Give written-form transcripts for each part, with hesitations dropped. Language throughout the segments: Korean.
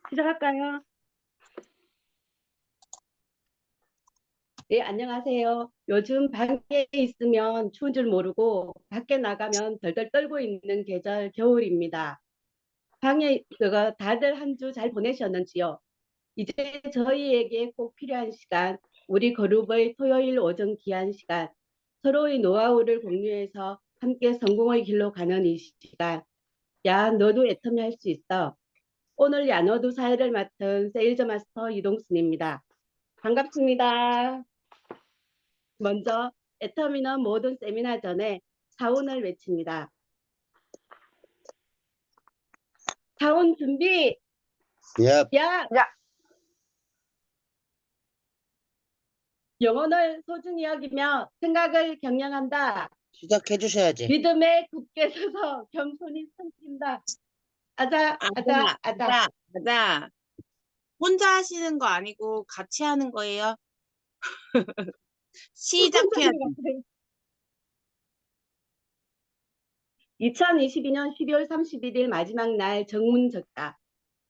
시작할까요? 네, 안녕하세요. 요즘 방에 있으면 추운 줄 모르고 밖에 나가면 덜덜 떨고 있는 계절 겨울입니다. 방에 다들 한 주 잘 보내셨는지요? 이제 저희에게 꼭 필요한 시간, 우리 그룹의 토요일 오전 귀한 시간, 서로의 노하우를 공유해서 함께 성공의 길로 가는 이 시간. 야, 너도 애터미 할 수 있어. 오늘 야너도 사회를 맡은 세일즈 마스터 이동순입니다. 반갑습니다. 먼저 애터미는 모든 세미나 전에 사운을 외칩니다. 사운 준비. 예, 야, 야, 영혼을 소중히 여기며 생각을 경영한다. 시작해 주셔야지. 믿음에 굳게 서서 겸손히 섬긴다. 아자, 아자, 아자, 아자. 아자, 아자. 혼자 하시는 거 아니고 같이 하는 거예요. 시작해야 돼. 2022년 12월 31일 마지막 날 정문적다.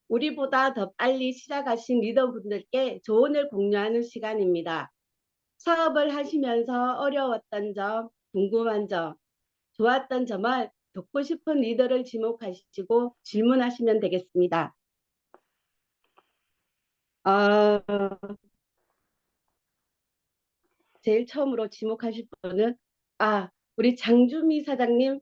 우리보다 더 빨리 시작하신 리더분들께 조언을 공유하는 시간입니다. 사업을 하시면서 어려웠던 점, 궁금한 점, 좋았던 점을 듣고 싶은 리더를 지목하시고 질문하시면 되겠습니다. 제일 처음으로 지목하실 분은 우리 장주미 사장님.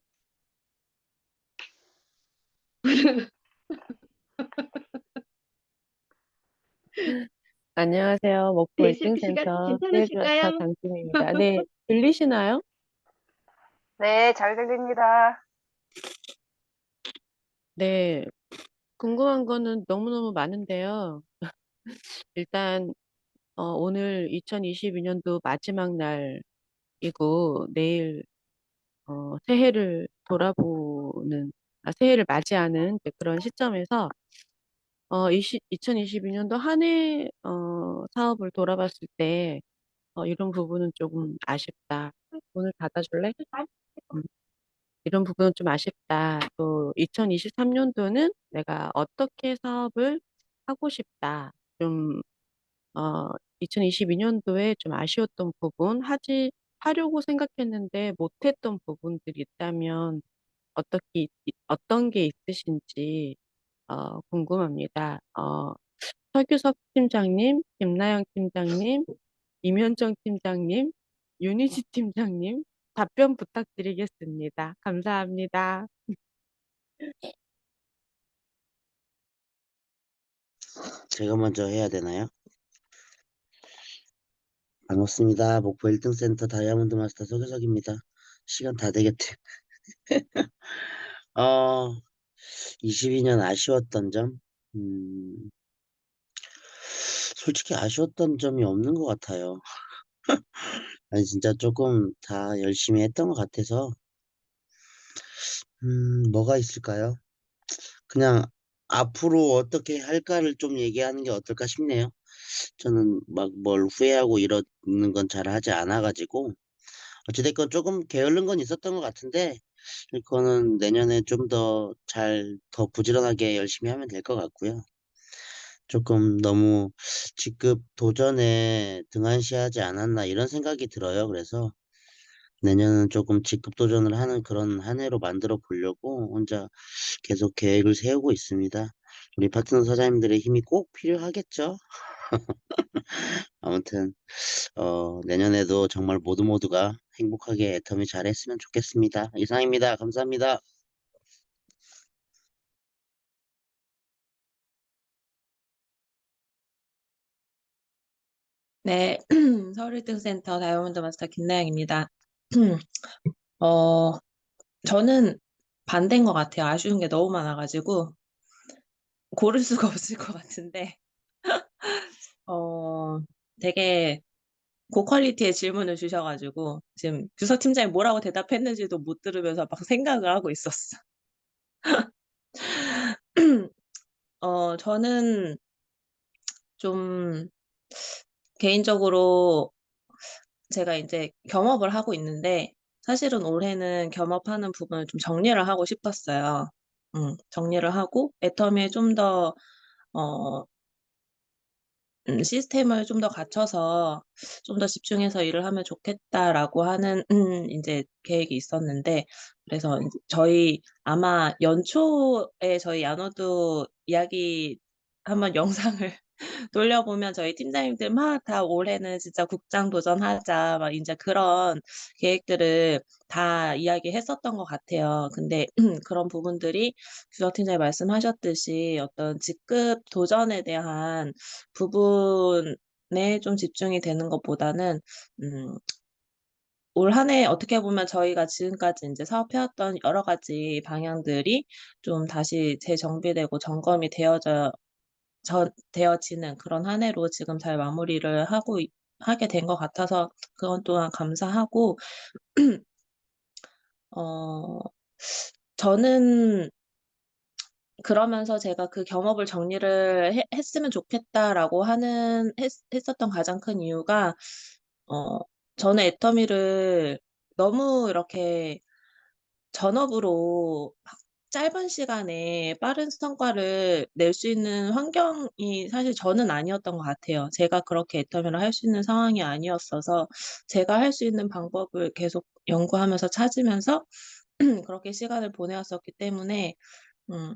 안녕하세요. 목포 네, 시간 1등센터 세일즈마스터 괜찮으실까요? 장준입니다. 네, 들리시나요? 네, 잘 들립니다. 네, 궁금한 거는 너무너무 많은데요. 일단 오늘 2022년도 마지막 날이고 내일 새해를 새해를 맞이하는 이제 그런 시점에서 2022년도 한 해 사업을 돌아봤을 때 이런 부분은 조금 아쉽다. 오늘 닫아줄래? 음. 이런 부분은 좀 아쉽다. 또 2023년도는 내가 어떻게 사업을 하고 싶다. 좀 2022년도에 좀 아쉬웠던 부분, 하려고 생각했는데 못했던 부분들이 있다면 어떤 게 있으신지 궁금합니다. 서규석 팀장님, 김나영 팀장님, 임현정 팀장님, 윤희지 팀장님, 답변 부탁드리겠습니다. 감사합니다. 제가 먼저 해야 되나요? 반갑습니다. 목포 1등센터 다이아몬드 마스터 서규석입니다. 시간 다 되겠대. 22년 아쉬웠던 점? 음, 솔직히 아쉬웠던 점이 없는 것 같아요. 아니, 진짜 조금 다 열심히 했던 것 같아서, 뭐가 있을까요? 그냥 앞으로 어떻게 할까를 좀 얘기하는 게 어떨까 싶네요. 저는 막 뭘 후회하고 이러는 건 잘 하지 않아가지고, 어찌됐건 조금 게으른 건 있었던 것 같은데, 그거는 내년에 좀 더 부지런하게 열심히 하면 될 것 같고요. 조금 너무 직급 도전에 등한시하지 않았나 이런 생각이 들어요. 그래서 내년은 조금 직급 도전을 하는 그런 한 해로 만들어 보려고 혼자 계속 계획을 세우고 있습니다. 우리 파트너 사장님들의 힘이 꼭 필요하겠죠? 아무튼 내년에도 정말 모두가 행복하게 애터미 잘했으면 좋겠습니다. 이상입니다. 감사합니다. 네, 서울 1등센터 다이아몬드 마스터 김나영입니다. 어, 저는 반대인 것 같아요. 아쉬운 게 너무 많아가지고 고를 수가 없을 것 같은데, 어, 되게 고퀄리티의 질문을 주셔가지고 지금 규석 팀장이 뭐라고 대답했는지도 못 들으면서 막 생각을 하고 있었어. 저는 좀 개인적으로 제가 이제 겸업을 하고 있는데 사실은 올해는 겸업하는 부분을 좀 정리를 하고 싶었어요. 정리를 하고 애터미에 좀 더, 어, 시스템을 좀 더 갖춰서 좀 더 집중해서 일을 하면 좋겠다라고 하는 이제 계획이 있었는데 그래서 이제 저희 아마 연초에 저희 야노드 이야기 한번 영상을 돌려보면 저희 팀장님들 막 다 올해는 진짜 국장 도전하자 막 인제 그런 계획들을 다 이야기했었던 것 같아요. 근데 그런 부분들이 규석 팀장이 말씀하셨듯이 어떤 직급 도전에 대한 부분에 좀 집중이 되는 것보다는 음 올 한 해 어떻게 보면 저희가 지금까지 인제 사업해왔던 여러 가지 방향들이 좀 다시 재정비되고 점검이 되어지는 그런 한 해로 지금 잘 마무리를 하게 된 것 같아서 그건 또한 감사하고 어 저는 그러면서 제가 그 겸업을 정리를 했으면 좋겠다라고 했었던 가장 큰 이유가 어 저는 애터미를 너무 이렇게 전업으로 막 짧은 시간에 빠른 성과를 낼 수 있는 환경이 사실 저는 아니었던 것 같아요. 제가 그렇게 애터미를 할 수 있는 상황이 아니었어서 제가 할 수 있는 방법을 계속 연구하면서 찾으면서 그렇게 시간을 보내왔었기 때문에 음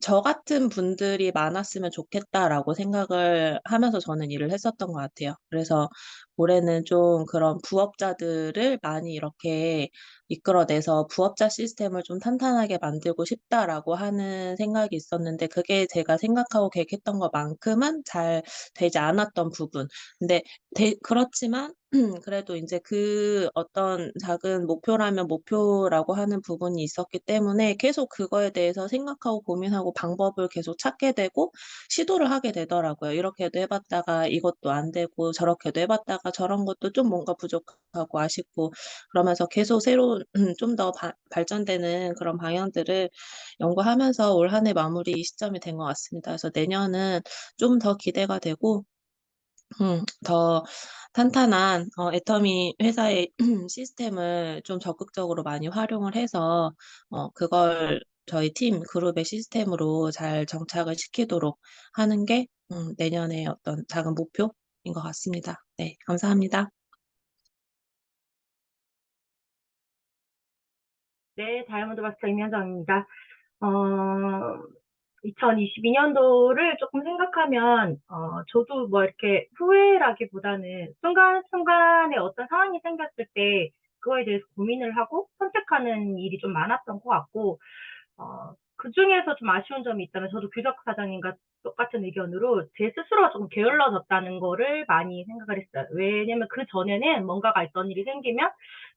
'저 같은 분들이 많았으면 좋겠다.'라고 생각을 하면서 저는 일을 했었던 것 같아요. 그래서 올해는 좀 그런 부업자들을 많이 이렇게 이끌어내서 '부업자 시스템을 좀 탄탄하게 만들고 싶다.'라고 하는 생각이 있었는데 그게 제가 생각하고 계획했던 것만큼은 잘 되지 않았던 부분. 근데 그렇지만 그래도 인제 그 어떤 작은 목표라면 목표라고 하는 부분이 있었기 때문에 계속 그거에 대해서 생각하고 고민하고 방법을 계속 찾게 되고 시도를 하게 되더라고요. 이렇게도 해 봤다가 이것도 안 되고 저렇게도 해 봤다가 저런 것도 좀 뭔가 부족하고 아쉽고 그러면서 계속 새로운 좀 더 발전되는 그런 방향들을 연구하면서 올 한 해 마무리 시점이 된 것 같습니다. 그래서 내년은 좀 더 기대가 되고 더 탄탄한 애터미 회사의 시스템을 좀 적극적으로 많이 활용을 해서 그걸 저희 팀 그룹의 시스템으로 잘 정착을 시키도록 하는 게 내년의 어떤 작은 목표인 것 같습니다. 네, 감사합니다. 네, 다이아몬드 마스터 임현정입니다. 2022년도를 조금 생각하면, 저도 뭐 이렇게 후회라기보다는 순간순간에 어떤 상황이 생겼을 때 그거에 대해서 고민을 하고 선택하는 일이 좀 많았던 것 같고, 그중에서 좀 아쉬운 점이 있다면 저도 규석 사장님과 똑같은 의견으로 제 스스로가 조금 게을러졌다는 거를 많이 생각을 했어요. 왜냐면 그전에는 뭔가가 있던 일이 생기면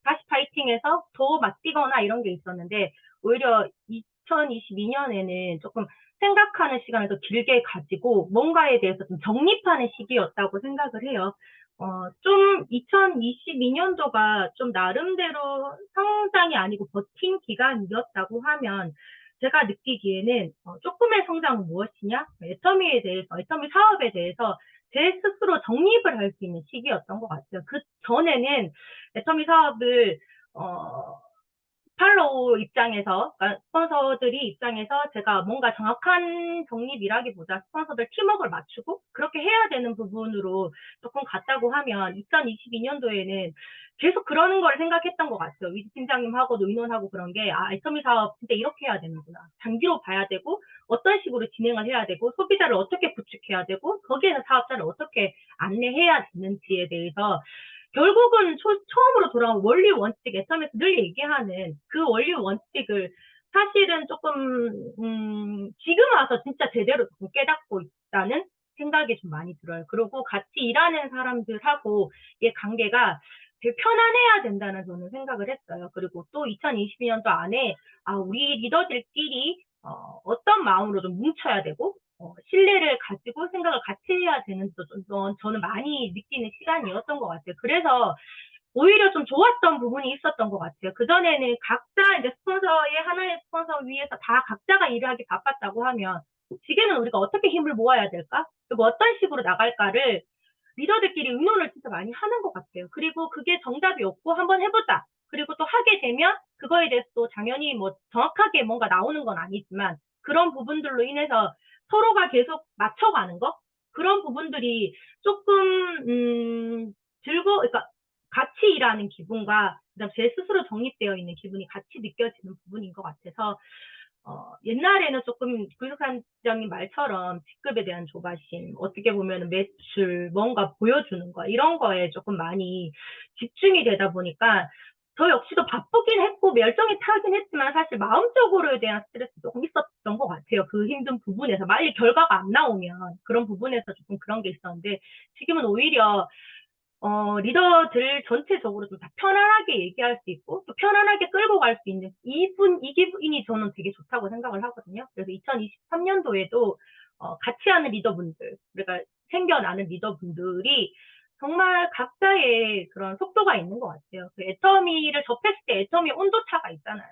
다시 파이팅해서 더 맞뛰거나 이런 게 있었는데 오히려 2022년에는 조금 생각하는 시간을 더 길게 가지고 뭔가에 대해서 좀 정립하는 시기였다고 생각을 해요. 좀 2022년도가 좀 나름대로 성장이 아니고 버틴 기간이었다고 하면 제가 느끼기에는 조금의 성장은 무엇이냐? 애터미 사업에 대해서 제 스스로 정립을 할 수 있는 시기였던 것 같아요. 그 전에는 애터미 사업을 팔로우 입장에서, 그러니까 스폰서들이 입장에서 제가 뭔가 정확한 정립이라기보다 스폰서들 팀워크를 맞추고 그렇게 해야 되는 부분으로 조금 갔다고 하면 2022년도에는 계속 그러는 걸 생각했던 것 같아요. 위지 팀장님하고도 의논하고 그런 게, 애터미 사업 진짜 이렇게 해야 되는구나. 장기로 봐야 되고, 어떤 식으로 진행을 해야 되고, 소비자를 어떻게 구축해야 되고, 거기에서 사업자를 어떻게 안내해야 되는지에 대해서 결국은 처음으로 돌아온 원리 원칙, 애터미에서 늘 얘기하는 그 원리 원칙을 사실은 조금, 지금 와서 진짜 제대로 깨닫고 있다는 생각이 좀 많이 들어요. 그리고 같이 일하는 사람들하고 의 관계가 되게 편안해야 된다는 저는 생각을 했어요. 그리고 또 2022년도 안에, 우리 리더들끼리, 어떤 마음으로 좀 뭉쳐야 되고, 신뢰를 가지고 생각을 같이 해야 되는 건 저는 많이 느끼는 시간이었던 것 같아요. 그래서 오히려 좀 좋았던 부분이 있었던 것 같아요. 그전에는 각자 이제 하나의 스폰서 위에서 다 각자가 일을 하기 바빴다고 하면, 지금은 우리가 어떻게 힘을 모아야 될까? 그리고 어떤 식으로 나갈까를 리더들끼리 의논을 진짜 많이 하는 것 같아요. 그리고 그게 정답이 없고 한번 해보자. 그리고 또 하게 되면 그거에 대해서 또 당연히 뭐 정확하게 뭔가 나오는 건 아니지만 그런 부분들로 인해서 서로가 계속 맞춰가는 거? 그런 부분들이 조금, 그러니까 같이 일하는 기분과 그다음 제 스스로 정립되어 있는 기분이 같이 느껴지는 부분인 것 같아서 옛날에는 조금 구육산장님 말처럼 직급에 대한 조바심, 어떻게 보면 매출, 뭔가 보여주는 거, 이런 거에 조금 많이 집중이 되다 보니까 저 역시도 바쁘긴 했고 멸종이 타긴 했지만 사실 마음적으로에 대한 스트레스 조금 있었던 것 같아요. 그 힘든 부분에서 빨리 결과가 안 나오면 그런 부분에서 조금 그런 게 있었는데 지금은 오히려 리더들 전체적으로 좀 다 편안하게 얘기할 수 있고, 또 편안하게 끌고 갈 수 있는 이 기분이 저는 되게 좋다고 생각을 하거든요. 그래서 2023년도에도, 같이 하는 리더분들, 그러니까 생겨나는 리더분들이 정말 각자의 그런 속도가 있는 것 같아요. 그 애터미를 접했을 때 애터미 온도차가 있잖아요.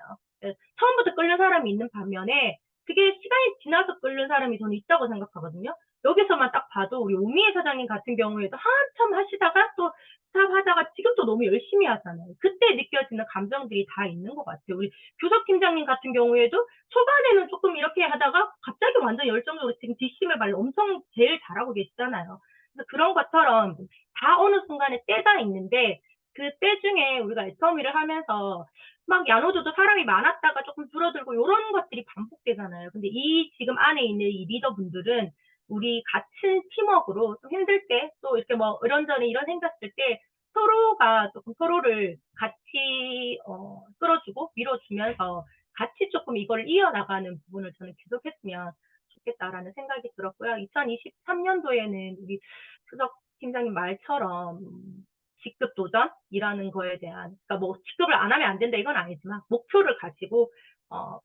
처음부터 끓는 사람이 있는 반면에, 그게 시간이 지나서 끓는 사람이 저는 있다고 생각하거든요. 여기서만 딱 봐도 우리 오미애 사장님 같은 경우에도 한참 하시다가 또 스탑하다가 지금 또 너무 열심히 하잖아요. 그때 느껴지는 감정들이 다 있는 것 같아요. 우리 교섭 팀장님 같은 경우에도 초반에는 조금 이렇게 하다가 갑자기 완전 열정적으로 지금 뒷심을 발로 엄청 제일 잘하고 계시잖아요. 그래서 그런 것처럼 다 어느 순간에 때가 있는데 그 때 중에 우리가 애터미를 하면서 막 야노조도 사람이 많았다가 조금 줄어들고 이런 것들이 반복되잖아요. 근데 이 지금 안에 있는 이 리더분들은 우리 같은 팀워크로 좀 힘들 때 또 이렇게 뭐 이런저런 이런 생겼을 때 서로가 조금 서로를 같이 끌어주고 밀어주면서 같이 조금 이걸 이어나가는 부분을 저는 계속했으면 좋겠다라는 생각이 들었고요. 2023년도에는 우리 수석 팀장님 말처럼 직급 도전이라는 거에 대한, 그러니까 뭐 직급을 안 하면 안 된다 이건 아니지만 목표를 가지고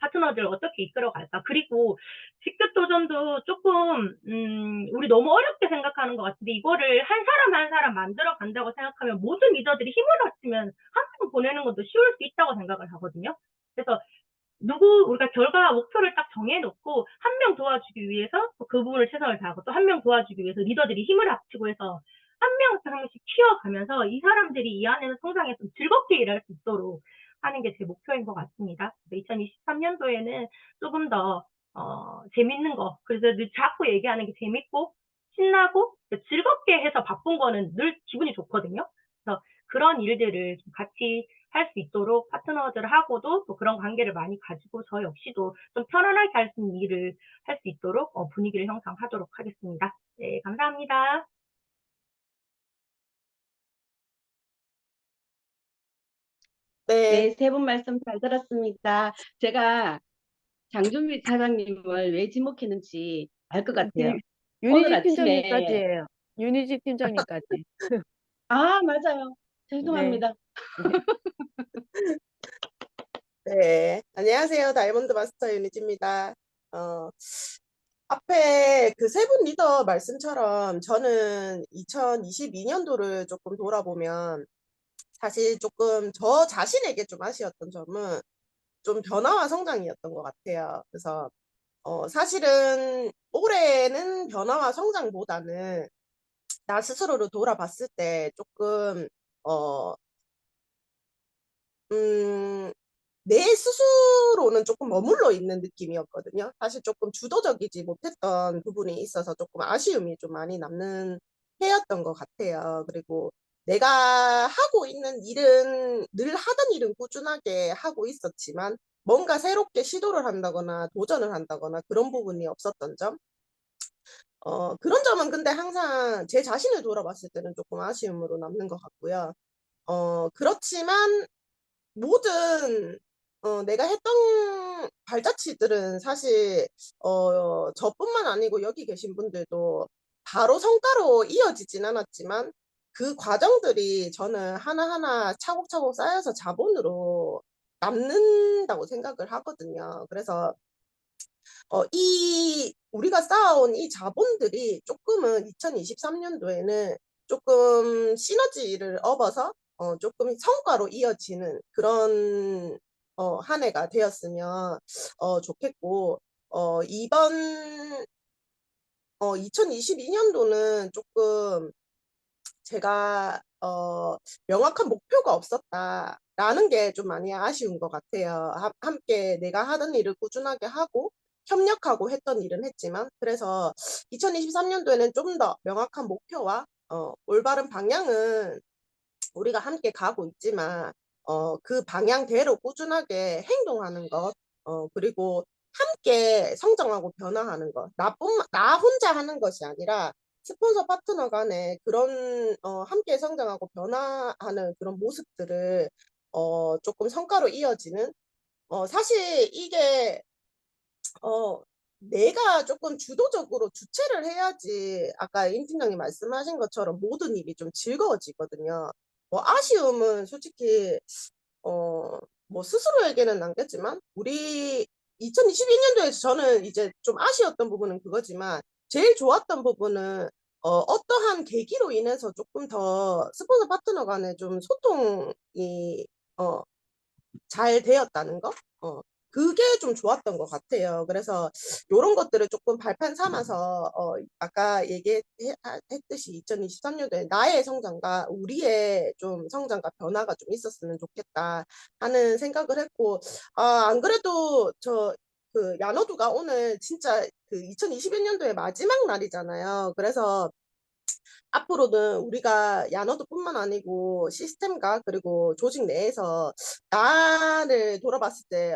파트너들을 어떻게 이끌어갈까. 그리고 직급 도전도 조금 우리 너무 어렵게 생각하는 것 같은데 이거를 한 사람 한 사람 만들어 간다고 생각하면 모든 리더들이 힘을 합치면 한 명 보내는 것도 쉬울 수 있다고 생각을 하거든요. 그래서 우리가 결과 목표를 딱 정해놓고 한 명 도와주기 위해서 그 부분을 최선을 다하고 또 한 명 도와주기 위해서 리더들이 힘을 합치고 해서 한 명씩 한 명씩 키워가면서 이 사람들이 이 안에서 성장해서 즐겁게 일할 수 있도록 하는 게 제 목표인 것 같습니다. 2023년도에는 조금 더 재밌는 거, 그래서 늘 자꾸 얘기하는 게 재밌고 신나고 즐겁게 해서 바쁜 거는 늘 기분이 좋거든요. 그래서 그런 일들을 좀 같이 할 수 있도록 파트너들하고도 또 그런 관계를 많이 가지고 저 역시도 좀 편안하게 할 수 있는 일을 할 수 있도록 분위기를 형성하도록 하겠습니다. 네, 감사합니다. 네, 네, 세 분 말씀 잘 들었습니다. 제가 장준비 사장님을 왜 지목했는지 알 것 같아요. 오늘 유니지 아침에, 팀장님까지예요. 유니지 팀장님까지. 맞아요. 네. 죄송합니다. 네, 안녕하세요. 다이아몬드 마스터 유니지입니다. 앞에 그 세 분 리더 말씀처럼 저는 2022년도를 조금 돌아보면 사실 조금 저 자신에게 좀 아쉬웠던 점은 좀 변화와 성장이었던 것 같아요. 그래서 사실은 올해는 변화와 성장보다는 나 스스로를 돌아봤을 때 조금 어, 음, 내 스스로는 조금 머물러 있는 느낌이었거든요. 사실 조금 주도적이지 못했던 부분이 있어서 조금 아쉬움이 좀 많이 남는 해였던 것 같아요. 그리고 내가 하고 있는 일은 늘 하던 일은 꾸준하게 하고 있었지만 뭔가 새롭게 시도를 한다거나 도전을 한다거나 그런 부분이 없었던 점. 그런 점은 근데 항상 제 자신을 돌아봤을 때는 조금 아쉬움으로 남는 것 같고요. 그렇지만 모든 내가 했던 발자취들은 사실 저뿐만 아니고 여기 계신 분들도 바로 성과로 이어지진 않았지만 그 과정들이 저는 하나하나 차곡차곡 쌓여서 자본으로 남는다고 생각을 하거든요. 그래서 우리가 쌓아온 이 자본들이 조금은 2023년도에는 조금 시너지를 얻어서 조금 성과로 이어지는 그런 한 해가 되었으면 좋겠고, 이번 2022년도는 조금 제가 명확한 목표가 없었다라는 게 좀 많이 아쉬운 것 같아요. 함께 내가 하던 일을 꾸준하게 하고 협력하고 했던 일은 했지만 그래서 2023년도에는 좀 더 명확한 목표와 올바른 방향은 우리가 함께 가고 있지만 그 방향대로 꾸준하게 행동하는 것 그리고 함께 성장하고 변화하는 것 나 혼자 하는 것이 아니라 스폰서 파트너 간에 그런 함께 성장하고 변화하는 그런 모습들을 조금 성과로 이어지는 사실 이게 내가 조금 주도적으로 주체를 해야지 아까 임 팀장님 말씀하신 것처럼 모든 일이 좀 즐거워지거든요. 뭐 아쉬움은 솔직히 뭐 스스로에게는 남겼지만 우리 2021년도에 저는 이제 좀 아쉬웠던 부분은 그거지만 제일 좋았던 부분은 어떠한 계기로 인해서 조금 더 스폰서 파트너 간에 좀 소통이 잘 되었다는 거? 그게 좀 좋았던 것 같아요. 그래서 이런 것들을 조금 발판 삼아서 아까 얘기했듯이 2023년도에 나의 성장과 우리의 좀 성장과 변화가 좀 있었으면 좋겠다 하는 생각을 했고 안 그래도 그 야노두가 오늘 진짜 그 2021년도의 마지막 날이잖아요. 그래서 앞으로는 우리가 야너드뿐만 아니고 시스템과 그리고 조직 내에서 나를 돌아봤을 때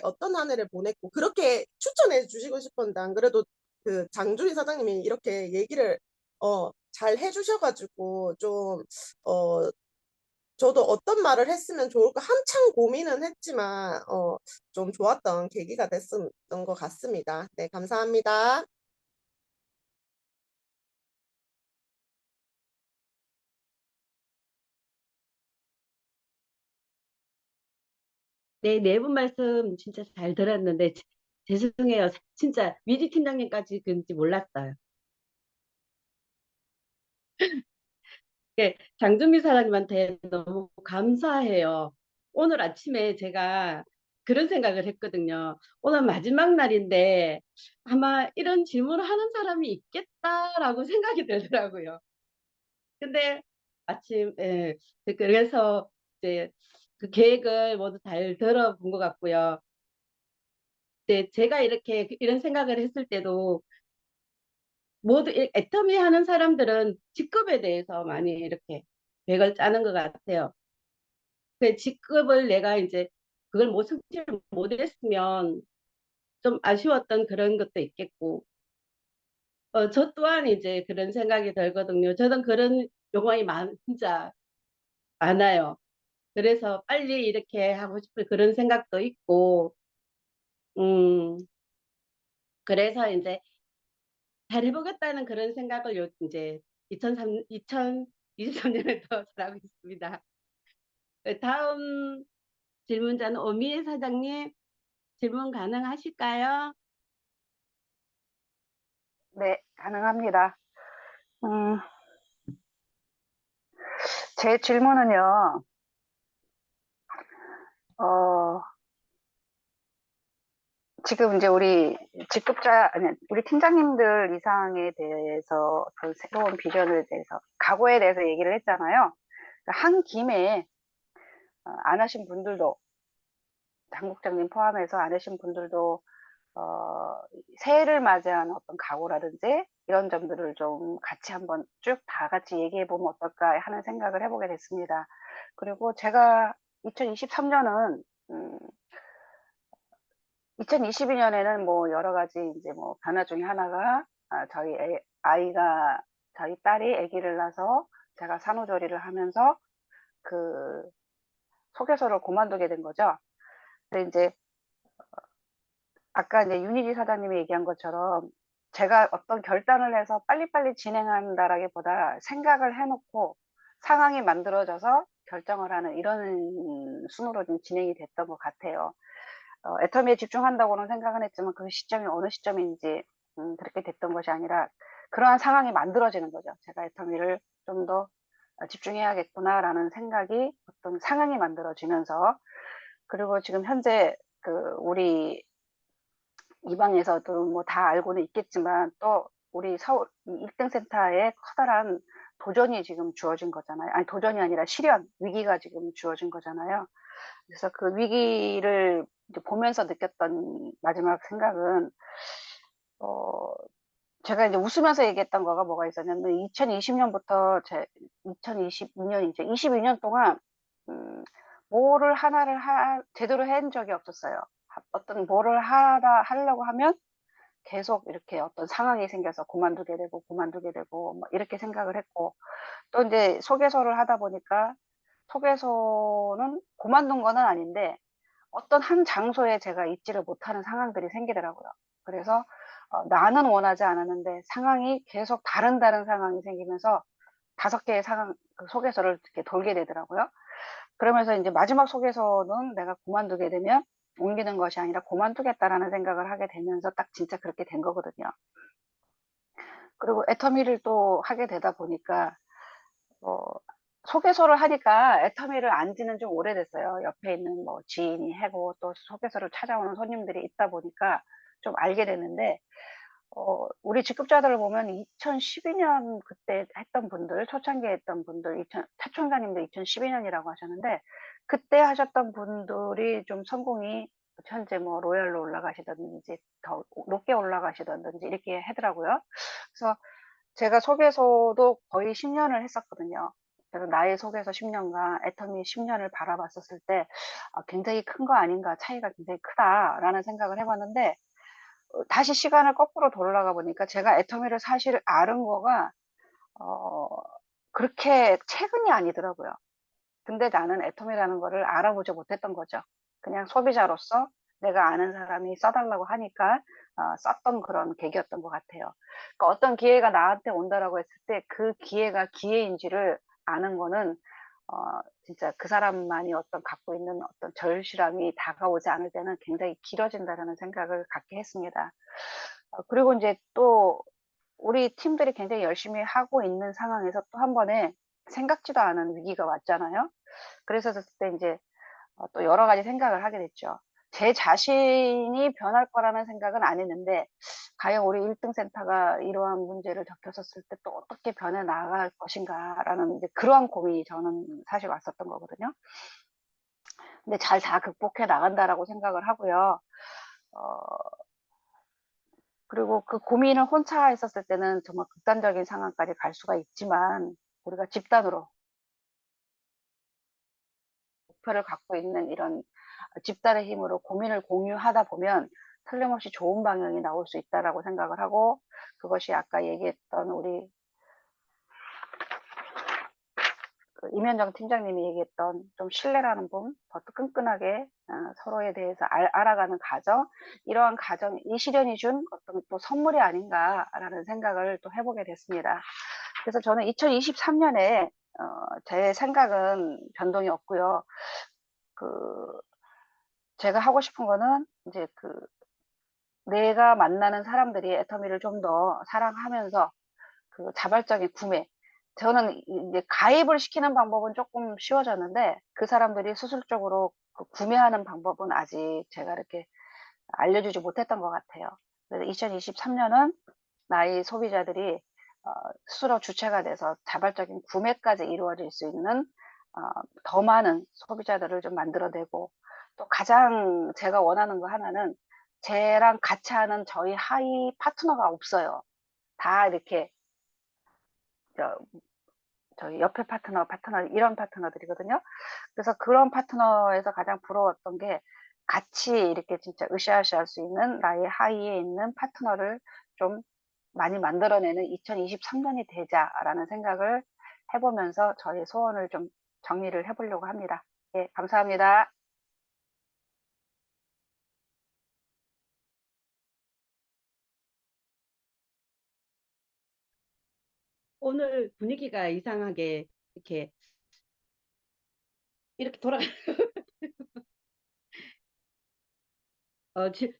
어떤 한 해를 보냈고 그렇게 추천해 주시고 싶었는데 안 그래도 그 장주희 사장님이 이렇게 얘기를 잘 해주셔가지고 좀 저도 어떤 말을 했으면 좋을까 한참 고민은 했지만 좀 좋았던 계기가 됐었던 것 같습니다. 네, 감사합니다. 네, 네 분 말씀 진짜 잘 들었는데 죄송해요. 진짜 위지 팀장님까지 그런지 몰랐어요. 네, 장준미 사장님한테 너무 감사해요. 오늘 아침에 제가 그런 생각을 했거든요. 오늘 마지막 날인데 아마 이런 질문을 하는 사람이 있겠다라고 생각이 들더라고요. 근데 그래서 이제 그 계획을 모두 잘 들어본 것 같고요. 네, 제가 이런 생각을 했을 때도 모두 애터미 하는 사람들은 직급에 대해서 많이 이렇게 계획을 짜는 것 같아요. 그 직급을 내가 이제 그걸 못 성취를 못했으면 좀 아쉬웠던 그런 것도 있겠고, 저 또한 이제 그런 생각이 들거든요. 저는 그런 욕망이 진짜 많아요. 그래서 빨리 이렇게 하고 싶은 그런 생각도 있고, 음, 그래서 이제 잘 해보겠다는 그런 생각을 이제 2023년에도 잘하고 있습니다. 다음 질문자는 오미애 사장님 질문 가능하실까요? 네, 가능합니다. 음, 제 질문은요, 어, 지금 이제 우리 팀장님들 이상에 대해서 그 새로운 비전에 대해서, 각오에 대해서 얘기를 했잖아요. 한 김에 안 하신 분들도, 당국장님 포함해서 안 하신 분들도, 새해를 맞이한 어떤 각오라든지 이런 점들을 좀 같이 한번 쭉 다 같이 얘기해 보면 어떨까 하는 생각을 해보게 됐습니다. 그리고 제가 2023년은 2022년에는 뭐 여러 가지 이제 뭐 변화 중에 하나가 저희 딸이 아기를 낳아서 제가 산후조리를 하면서 그 소개서를 그만두게 된 거죠. 근데 이제 아까 이제 윤희지 사장님이 얘기한 것처럼 제가 어떤 결단을 해서 빨리빨리 진행한다라기보다 생각을 해놓고 상황이 만들어져서 결정을 하는 이런 순으로 좀 진행이 됐던 것 같아요. 애터미에 집중한다고는 생각은 했지만 그 시점이 어느 시점인지 그렇게 됐던 것이 아니라 그러한 상황이 만들어지는 거죠. 제가 애터미를 좀 더 집중해야겠구나라는 생각이 어떤 상황이 만들어지면서 그리고 지금 현재 그 우리 이 방에서도 뭐 다 알고는 있겠지만 또 우리 서울 1등 센터의 커다란 도전이 지금 주어진 거잖아요. 아니, 도전이 아니라 실현, 위기가 지금 주어진 거잖아요. 그래서 그 위기를 이제 보면서 느꼈던 마지막 생각은, 어, 제가 이제 웃으면서 얘기했던 거가 뭐가 있었냐면, 2020년부터 2022년, 이제 22년 동안, 뭐를 하나를 제대로 한 적이 없었어요. 어떤 뭐를 하려고 하면 계속 이렇게 어떤 상황이 생겨서 그만두게 되고, 막 이렇게 생각을 했고, 또 이제 소개서를 하다 보니까 소개서는 그만둔 거는 아닌데 어떤 한 장소에 제가 있지를 못하는 상황들이 생기더라고요. 그래서 나는 원하지 않았는데 상황이 계속 다른 상황이 생기면서 5개의 그 소개서를 이렇게 돌게 되더라고요. 그러면서 이제 마지막 소개서는 내가 그만두게 되면 옮기는 것이 아니라 그만두겠다라는 생각을 하게 되면서 딱 진짜 그렇게 된 거거든요. 그리고 애터미를 또 하게 되다 보니까 어, 소개서를 하니까 애터미를 안 지는 좀 오래됐어요. 옆에 있는 뭐 지인이 하고 또 소개서를 찾아오는 손님들이 있다 보니까 좀 알게 됐는데, 우리 직급자들을 보면 2012년 그때 했던 분들, 초창기에 했던 분들, 차총장님도 2012년이라고 하셨는데, 그때 하셨던 분들이 좀 성공이 현재 뭐 로얄로 올라가시던지, 더 높게 올라가시던지 이렇게 하더라고요. 그래서 제가 소개서도 거의 10년을 했었거든요. 그래서 나의 소개서 10년과 애터미 10년을 바라봤었을 때 굉장히 큰 거 아닌가, 차이가 굉장히 크다라는 생각을 해봤는데, 다시 시간을 거꾸로 돌아가 보니까 제가 애터미를 사실 아는 거가 어, 그렇게 최근이 아니더라고요. 근데 나는 애터미라는 거를 알아보지 못했던 거죠. 그냥 소비자로서 내가 아는 사람이 써달라고 하니까 썼던 그런 계기였던 것 같아요. 그러니까 어떤 기회가 나한테 온다라고 했을 때 그 기회가 기회인지를 아는 거는 진짜 그 사람만이 어떤 갖고 있는 어떤 절실함이 다가오지 않을 때는 굉장히 길어진다라는 생각을 갖게 했습니다. 그리고 이제 또 우리 팀들이 굉장히 열심히 하고 있는 상황에서 또 한 번에 생각지도 않은 위기가 왔잖아요. 그래서 그때 이제 또 여러 가지 생각을 하게 됐죠. 제 자신이 변할 거라는 생각은 안 했는데, 과연 우리 1등 센터가 이러한 문제를 겪었었을 때 또 어떻게 변해 나갈 것인가라는 이제 그러한 고민이 저는 사실 왔었던 거거든요. 근데 잘 다 극복해 나간다라고 생각을 하고요. 어, 그리고 그 고민을 혼자 했었을 때는 정말 극단적인 상황까지 갈 수가 있지만, 우리가 집단으로 목표를 갖고 있는 이런 집단의 힘으로 고민을 공유하다 보면 틀림없이 좋은 방향이 나올 수 있다라고 생각을 하고, 그것이 아까 얘기했던 우리 그 임현정 팀장님이 얘기했던 좀 신뢰라는 부분, 더 끈끈하게 서로에 대해서 알아가는 과정, 이러한 과정, 이 시련이 준 어떤 또 선물이 아닌가라는 생각을 또 해보게 됐습니다. 그래서 저는 2023년에 제 생각은 변동이 없고요. 제가 하고 싶은 거는 이제 내가 만나는 사람들이 애터미를 좀 더 사랑하면서 그 자발적인 구매. 저는 이제 가입을 시키는 방법은 조금 쉬워졌는데, 그 사람들이 수술적으로 구매하는 방법은 아직 제가 이렇게 알려주지 못했던 것 같아요. 그래서 2023년은 나의 소비자들이 스스로 주체가 돼서 자발적인 구매까지 이루어질 수 있는 더 많은 소비자들을 좀 만들어내고, 또 가장 제가 원하는 거 하나는 쟤랑 같이 하는 저희 하이 파트너가 없어요. 다 이렇게 저희 옆에 파트너 이런 파트너들이거든요. 그래서 그런 파트너에서 가장 부러웠던 게 같이 이렇게 진짜 으쌰으쌰 할 수 있는 나의 하이에 있는 파트너를 좀 많이 만들어내는 2023년이 되자라는 생각을 해보면서 저의 소원을 좀 정리를 해보려고 합니다. 예, 감사합니다. 오늘 분위기가 이상하게 이렇게 돌아가.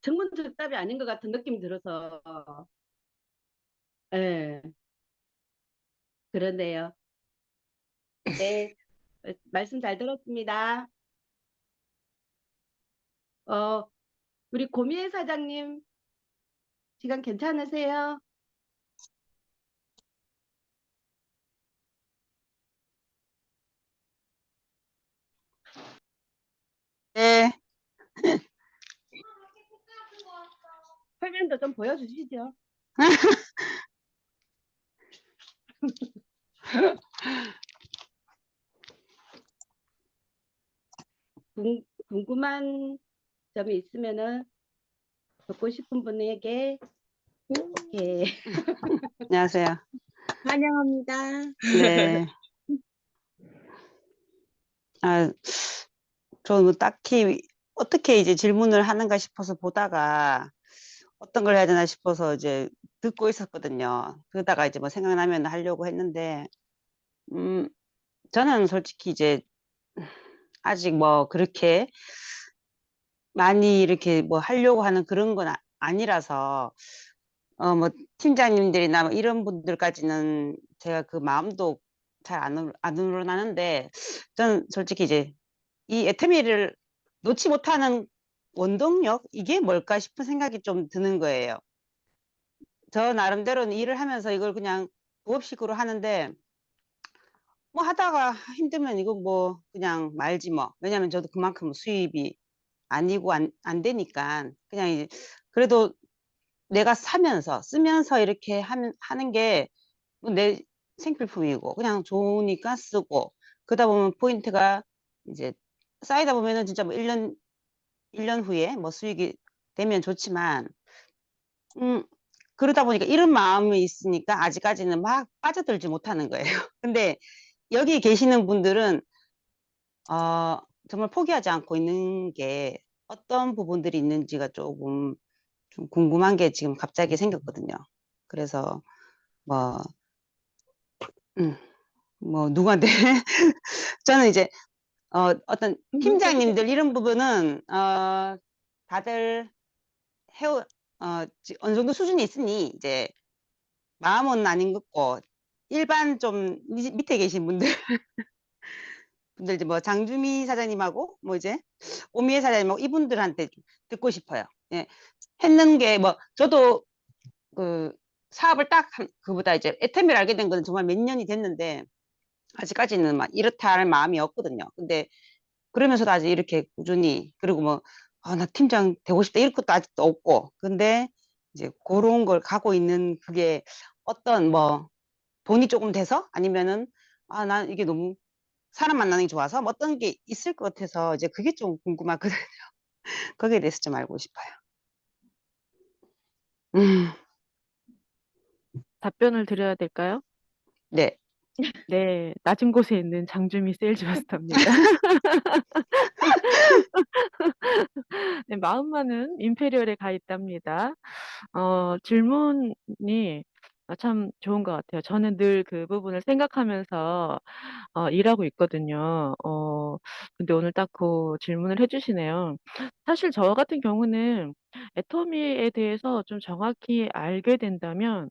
정문답이 아닌 것 같은 느낌이 들어서. 예, 그런데요. 네, 말씀 잘 들었습니다. 우리 고미애 사장님, 시간 괜찮으세요? 설명도 좀 보여주시죠. 궁금한 점이 있으면은 듣고 싶은 분에게 이렇게 안녕하세요. 환영합니다. 네. 아, 저는 뭐 딱히 어떻게 이제 질문을 하는가 싶어서 보다가 어떤 걸 해야 되나 싶어서 이제 듣고 있었거든요. 그러다가 이제 뭐 생각나면 하려고 했는데, 저는 솔직히 이제 아직 뭐 그렇게 많이 이렇게 뭐 하려고 하는 그런 건 아니라서, 뭐 팀장님들이나 뭐 이런 분들까지는 제가 그 마음도 잘 안 우러나는데, 저는 솔직히 이제 이 애터미를 놓지 못하는 원동력? 이게 뭘까 싶은 생각이 좀 드는 거예요. 저 나름대로는 일을 하면서 이걸 그냥 부업식으로 하는데, 뭐 하다가 힘들면 이거 뭐 그냥 말지 뭐. 왜냐면 저도 그만큼 수입이 아니고 안 되니까. 그냥 이제 그래도 내가 사면서, 쓰면서 이렇게 하는 게 뭐 내 생필품이고, 그냥 좋으니까 쓰고, 그러다 보면 포인트가 이제 쌓이다 보면은 진짜 뭐 1년 후에 뭐 수익이 되면 좋지만, 음, 그러다 보니까 이런 마음이 있으니까 아직까지는 막 빠져들지 못하는 거예요. 근데 여기 계시는 분들은, 정말 포기하지 않고 있는 게 어떤 부분들이 있는지가 조금 좀 궁금한 게 지금 갑자기 생겼거든요. 그래서 뭐, 음, 뭐 누구한테 저는 이제 어떤 팀장님들 이런 부분은 다들 해오 어느 정도 수준이 있으니 이제 마음은 아닌 것고, 일반 좀 밑에 계신 분들 이제 뭐 장주미 사장님하고 뭐 이제 오미애 사장님하고 이분들한테 좀 듣고 싶어요. 예. 했는 게 뭐 저도 그 사업을 딱 그보다 이제 애터미를 알게 된 거는 정말 몇 년이 됐는데 아직까지는 막 이렇다 할 마음이 없거든요. 근데 그러면서도 아직 이렇게 꾸준히, 그리고 뭐 나 팀장 되고 싶다 이런 것도 아직도 없고, 근데 이제 그런 걸 가고 있는 그게 어떤 뭐 돈이 조금 돼서 아니면은 난 이게 너무 사람 만나는 게 좋아서 뭐 어떤 게 있을 것 같아서 이제 그게 좀 궁금하거든요. 거기에 대해서 좀 알고 싶어요. 음, 답변을 드려야 될까요? 네. 네, 낮은 곳에 있는 장주미 세일즈 마스터입니다. 네, 마음만은 임페리얼에 가 있답니다. 질문이 참 좋은 것 같아요. 저는 늘 그 부분을 생각하면서 일하고 있거든요. 근데 오늘 딱 그 질문을 해주시네요. 사실 저 같은 경우는 애터미에 대해서 좀 정확히 알게 된다면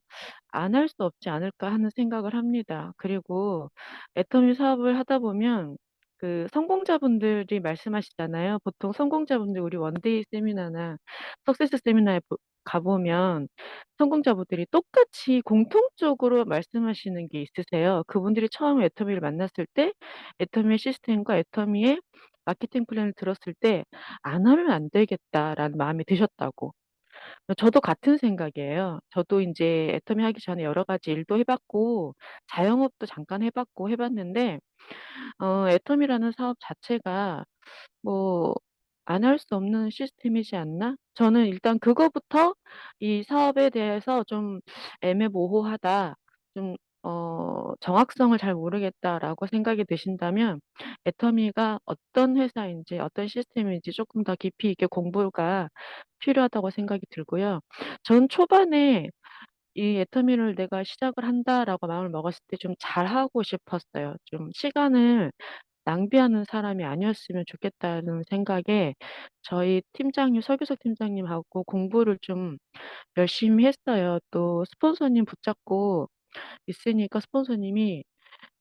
안 할 수 없지 않을까 하는 생각을 합니다. 그리고 애터미 사업을 하다 보면 그 성공자분들이 말씀하시잖아요. 보통 성공자분들 우리 원데이 세미나나 석세스 세미나에 가보면 성공자분들이 똑같이 공통적으로 말씀하시는 게 있으세요. 그분들이 처음에 애터미를 만났을 때 애터미의 시스템과 애터미의 마케팅 플랜을 들었을 때 안 하면 안 되겠다라는 마음이 드셨다고. 저도 같은 생각이에요. 저도 인제 애터미 하기 전에 여러 가지 일도 해 봤고 자영업도 잠깐 해 봤고 해 봤는데 애터미라는 사업 자체가 뭐 '안 할 수 없는 시스템이지 않나?' 저는 일단 그거부터 이 사업에 대해서 좀 애매모호하다, 좀 '정확성을 잘 모르겠다.'라고 생각이 드신다면 애터미가 어떤 회사인지 어떤 시스템인지 쪼끔 더 깊이 있게 공부가 필요하다고 생각이 들고요. 전 초반에 이 '애터미를 내가 시작을 한다.'라고 마음을 먹었을 때 좀 잘하고 싶었어요. 좀 '시간을 낭비하는 사람이 아니었으면 좋겠다.'는 생각에 저희 팀장님 설교석 팀장님하고 공부를 좀 열심히 했어요. 또 스폰서님 붙잡고 있으니까 스폰서님이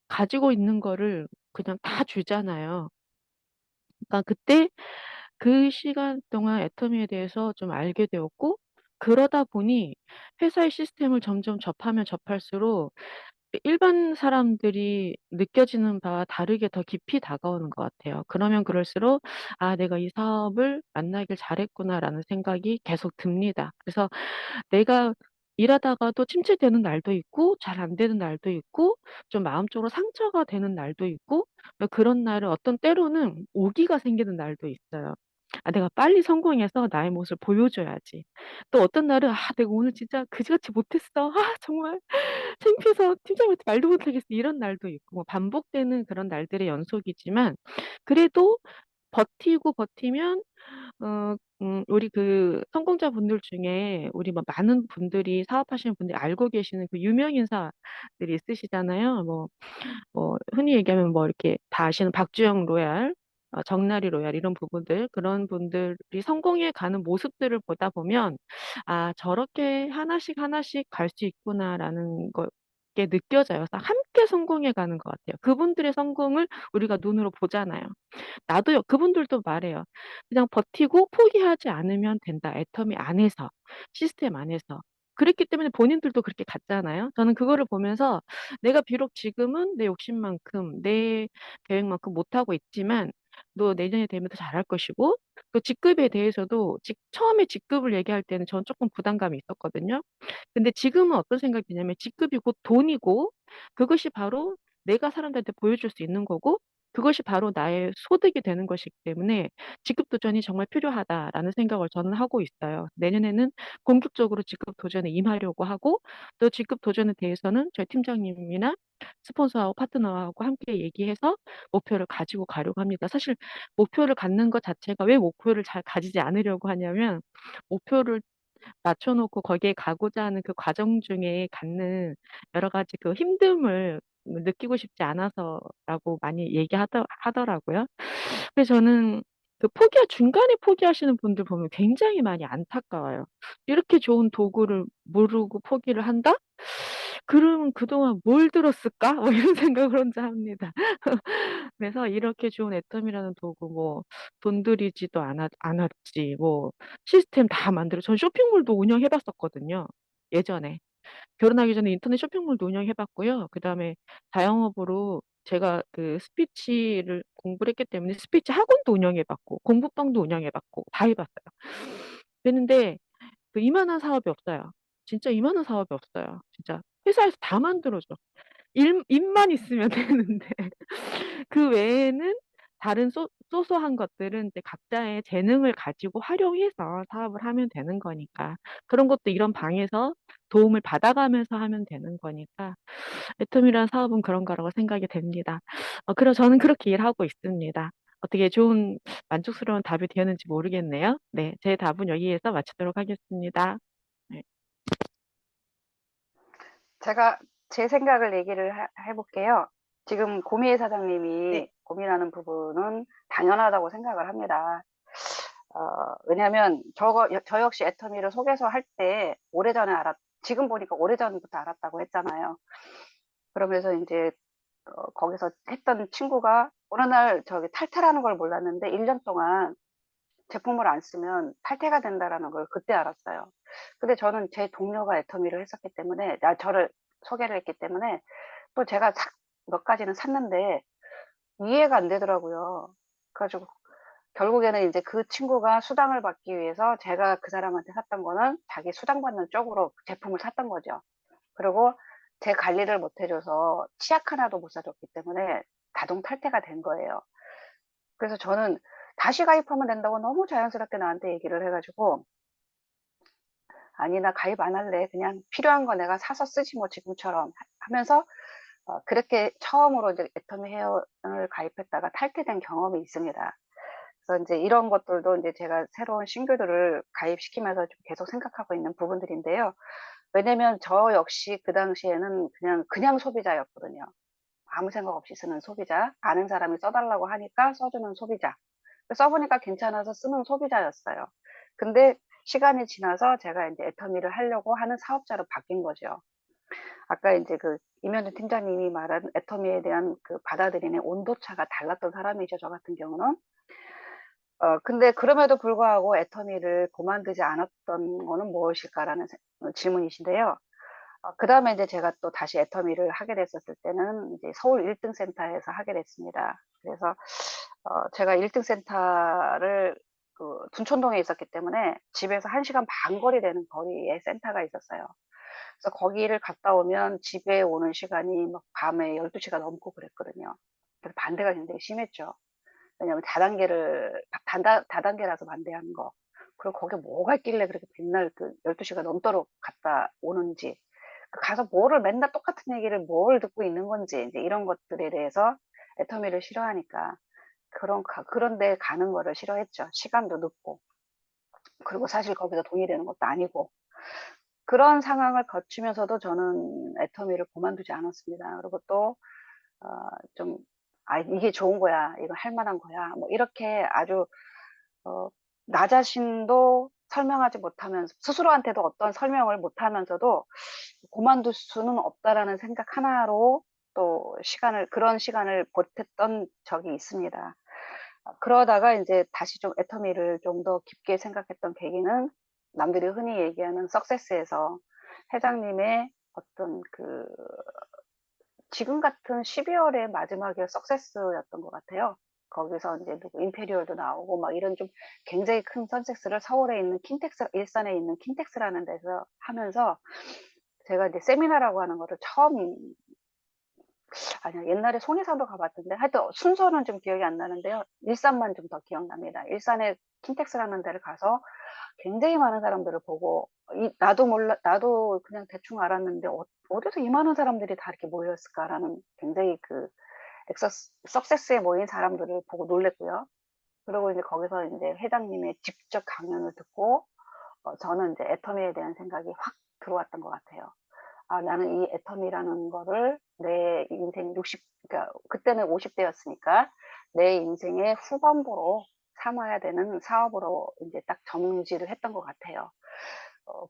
가지고 있는 거를 그냥 다 주잖아요. 그러니까 그때 그 시간 동안 애터미에 대해서 좀 알게 되었고, 그러다 보니 회사의 시스템을 점점 접하면 접할수록 일반 사람들이 느껴지는 바와 다르게 더 깊이 다가오는 것 같아요. 그러면 그럴수록 '아 내가 이 사업을 만나길 잘했구나.'라는 생각이 계속 듭니다. 그래서 내가 일하다가도 침체되는 날도 있고 잘 안 되는 날도 있고 좀 마음적으로 상처가 되는 날도 있고 그런 날은 어떤 때로는 오기가 생기는 날도 있어요. '아 내가 빨리 성공해서 나의 모습을 보여줘야지.' 또 어떤 날은 '아 내가 오늘 진짜 그지같이 못했어. 아 정말 창피해서 팀장님한테 말도 못하겠어.' 이런 날도 있고 뭐 반복되는 그런 날들의 연속이지만 그래도 버티고 버티면 우리 그 성공자분들 중에 우리 뭐 많은 분들이 사업하시는 분들이 알고 계시는 그 유명 인사들이 있으시잖아요. 뭐 흔히 얘기하면 뭐 이렇게 다 아시는 박주영 로얄, 정나리 로얄 이런 부분들 그런 분들이 성공해 가는 모습들을 보다 보면 '아 저렇게 하나씩 하나씩 갈 수 있구나.'라는 게 느껴져요. 그래서 함께 성공해 가는 것 같아요. 그분들의 성공을 우리가 눈으로 보잖아요. 나도요. 그분들도 말해요. "그냥 버티고 포기하지 않으면 된다. 애터미 안에서, 시스템 안에서." 그랬기 때문에 본인들도 그렇게 갔잖아요. 저는 그거를 보면서 내가 비록 지금은 내 욕심만큼 내 계획만큼 못하고 있지만 너 내년이 되면 더 잘할 것이고 또 직급에 대해서도 처음에 직급을 얘기할 때는 저는 쪼끔 부담감이 있었거든요. 근데 지금은 어떤 생각이 드냐면 직급이 곧 돈이고 그것이 바로 내가 사람들한테 보여줄 수 있는 거고 그것이 바로 나의 소득이 되는 것이기 때문에 '직급 도전이 정말 필요하다.'라는 생각을 저는 하고 있어요. 내년에는 본격적으로 직급 도전에 임하려고 하고 또 직급 도전에 대해서는 저희 팀장님이나 스폰서하고 파트너하고 함께 얘기해서 목표를 가지고 가려고 합니다. 사실 목표를 갖는 것 자체가 왜 목표를 잘 가지지 않으려고 하냐면 목표를 맞춰 놓고 거기에 가고자 하는 그 과정 중에 갖는 여러 가지 그 힘듦을 느끼고 싶지 않아서라고 많이 하더라고요. 그래서 저는 그 중간에 포기하시는 분들 보면 굉장히 많이 안타까워요. '이렇게 좋은 도구를 모르고 포기를 한다? 그러면 그동안 뭘 들었을까?' 뭐 이런 생각을 혼자 합니다. 그래서 이렇게 좋은 애텀이라는 도구 뭐 돈 들이지도 않았지 뭐 시스템 다 만들어 전 쇼핑몰도 운영해 봤었거든요, 예전에. 결혼하기 전에 인터넷 쇼핑몰도 운영해 봤고요. 그다음에 자영업으로 제가 그 스피치를 공부를 했기 때문에 스피치 학원도 운영해 봤고 공부방도 운영해 봤고 다 해 봤어요. 그랬는데 그 이만한 사업이 없어요. 진짜 이만한 사업이 없어요. 진짜 회사에서 다 만들어 줘. 일만 있으면 되는데 그 외에는 다른 소소한 것들은 이제 각자의 재능을 가지고 활용해서 사업을 하면 되는 거니까. 그런 것도 이런 방에서 도움을 받아가면서 하면 되는 거니까 애텀이란 사업은 그런 거라고 생각이 됩니다. 그래서 저는 그렇게 일하고 있습니다. 어떻게 좋은 만족스러운 답이 되었는지 모르겠네요. 네. 제 답은 여기에서 마치도록 하겠습니다. 네. 제가 제 생각을 얘기를 해볼게요. 지금 고미애 네. 사장님이 고민하는 부분은 당연하다고 생각을 합니다. 왜냐면 저 역시 애터미를 소개서 할 때 지금 보니까 오래전부터 알았다고 했잖아요. 그러면서 이제 거기서 했던 친구가 어느 날 저기 탈퇴라는 걸 몰랐는데 1년 동안 제품을 안 쓰면 탈퇴가 된다라는 걸 그때 알았어요. 근데 저는 제 동료가 애터미를 했었기 때문에, 저를 소개를 했기 때문에 또 제가 몇 가지는 샀는데 이해가 안 되더라고요. 그래가지고 결국에는 이제 그 친구가 수당을 받기 위해서 제가 그 사람한테 샀던 거는 자기 수당 받는 쪽으로 제품을 샀던 거죠. 그리고 제 관리를 못 해줘서 치약 하나도 못 사줬기 때문에 자동 탈퇴가 된 거예요. 그래서 저는 다시 가입하면 된다고 너무 자연스럽게 나한테 얘기를 해가지고, 아니 나 가입 안 할래, 그냥 필요한 거 내가 사서 쓰지 뭐 지금처럼 하면서 그렇게 처음으로 이제 애터미 헤어를 가입했다가 탈퇴된 경험이 있습니다. 그래서 이제 이런 것들도 이제 제가 새로운 신규들을 가입시키면서 좀 계속 생각하고 있는 부분들인데요. 왜냐면 저 역시 그 당시에는 그냥 소비자였거든요. 아무 생각 없이 쓰는 소비자, 아는 사람이 써달라고 하니까 써주는 소비자, 써보니까 괜찮아서 쓰는 소비자였어요. 근데 시간이 지나서 제가 이제 애터미를 하려고 하는 사업자로 바뀐 거죠. 아까 이제 그 임현준 팀장님이 말한 애터미에 대한 그 받아들이는 온도차가 달랐던 사람이죠, 저 같은 경우는. 근데 그럼에도 불구하고 애터미를 그만두지 않았던 거는 무엇일까라는 질문이신데요. 그다음에 이제 제가 또 다시 애터미를 하게 됐었을 때는 이제 서울 1등 센터에서 하게 됐습니다. 그래서 제가 1등 센터를 그 둔촌동에 있었기 때문에 집에서 1시간 반 거리 되는 거리에 센터가 있었어요. 그래서 거기를 갔다 오면 집에 오는 시간이 막 밤에 12시가 넘고 그랬거든요. 그래서 반대가 굉장히 심했죠. 왜냐면 다단계라서 반대하는 거. 그리고 거기에 뭐가 있길래 그렇게 맨날 그 12시가 넘도록 갔다 오는지. 가서 뭐를 맨날 똑같은 얘기를 뭘 듣고 있는 건지, 이제 이런 것들에 대해서 애터미를 싫어하니까 그런 데 가는 거를 싫어했죠. 시간도 늦고. 그리고 사실 거기서 돈이 되는 것도 아니고. 그런 상황을 거치면서도 저는 애터미를 그만두지 않았습니다. 그리고 또, 좀, 이게 좋은 거야. 이거 할 만한 거야. 뭐, 이렇게 아주, 어, 나 자신도 설명하지 못하면서, 스스로한테도 어떤 설명을 못하면서도 그만둘 수는 없다라는 생각 하나로 또 그런 시간을 보탰던 적이 있습니다. 그러다가 이제 다시 좀 애터미를 좀 더 깊게 생각했던 계기는 남들이 흔히 얘기하는 석세스에서 회장님의 어떤 지금 같은 12월의 마지막이 석세스였던 것 같아요. 거기서 이제 누구 임페리얼도 나오고 막 이런 좀 굉장히 큰 선섹스를 서울에 있는 일산에 있는 킨텍스라는 데서 하면서 제가 이제 세미나라고 하는 거를 아니요, 옛날에 손해상도 가봤던데, 하여튼 순서는 좀 기억이 안 나는데요. 일산만 좀 더 기억납니다. 일산에 킨텍스라는 데를 가서 굉장히 많은 사람들을 보고, 나도 그냥 대충 알았는데, 어디서 이 많은 사람들이 다 이렇게 모였을까라는 굉장히 석세스에 모인 사람들을 보고 놀랬고요. 그리고 이제 거기서 이제 회장님의 직접 강연을 듣고, 저는 이제 애터미에 대한 생각이 확 들어왔던 것 같아요. 나는 이 애터미라는 거를 내 인생 그러니까 그때는 50대였으니까 내 인생의 후반부로 삼아야 되는 사업으로 이제 딱 정지를 했던 것 같아요.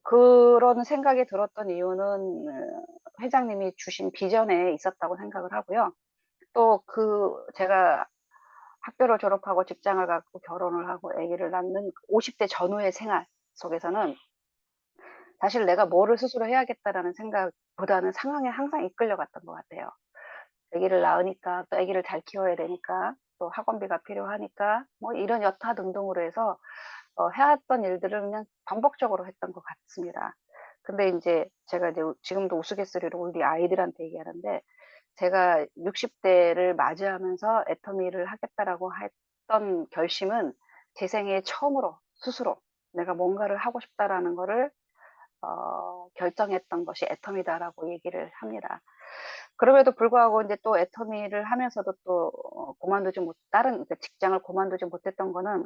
그런 생각이 들었던 이유는 회장님이 주신 비전에 있었다고 생각을 하고요. 또 제가 학교를 졸업하고 직장을 갖고 결혼을 하고 아기를 낳는 50대 전후의 생활 속에서는 사실 내가 뭐를 스스로 해야겠다라는 생각보다는 상황에 항상 이끌려갔던 것 같아요. 아기를 낳으니까 또 아기를 잘 키워야 되니까 또 학원비가 필요하니까 뭐 이런 여타 등등으로 해서 해왔던 일들을 그냥 반복적으로 했던 것 같습니다. 근데 이제 제가 이제 지금도 우스갯소리로 우리 아이들한테 얘기하는데 제가 60대를 맞이하면서 애터미를 하겠다라고 했던 결심은 제 생애 처음으로 스스로 내가 뭔가를 하고 싶다라는 거를 결정했던 것이 애터미다라고 얘기를 합니다. 그럼에도 불구하고 이제 또 애터미를 하면서도 또 다른 직장을 그만두지 못했던 거는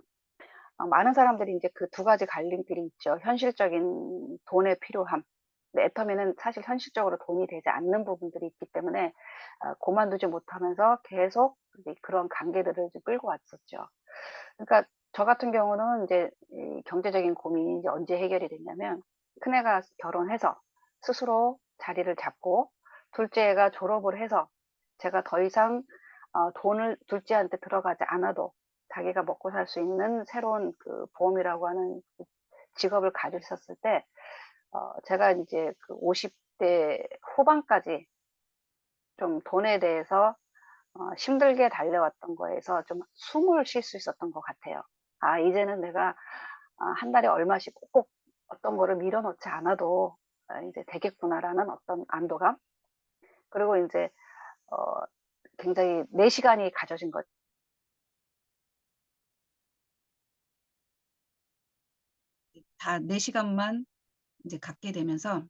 많은 사람들이 이제 그 두 가지 갈림길이 있죠. 현실적인 돈의 필요함. 근데 애터미는 사실 현실적으로 돈이 되지 않는 부분들이 있기 때문에 그만두지 못하면서 계속 이제 그런 관계들을 이제 끌고 왔었죠. 그러니까 저 같은 경우는 이제 이 경제적인 고민이 이제 언제 해결이 됐냐면 큰애가 결혼해서 스스로 자리를 잡고 둘째가 졸업을 해서 제가 더 이상 돈을 둘째한테 들어가지 않아도 자기가 먹고 살 수 있는 새로운 보험이라고 하는 직업을 가지고 있었을 때 제가 이제 50대 후반까지 좀 돈에 대해서 힘들게 달려왔던 거에서 좀 숨을 쉴 수 있었던 것 같아요. 이제는 내가 한 달에 얼마씩 꼭 어떤 거를 밀어놓지 않아도 이제 되겠구나라는 어떤 안도감. 그리고 이제 굉장히 내 시간이 가져진 것. 다 내 시간만 이제 갖게 되면서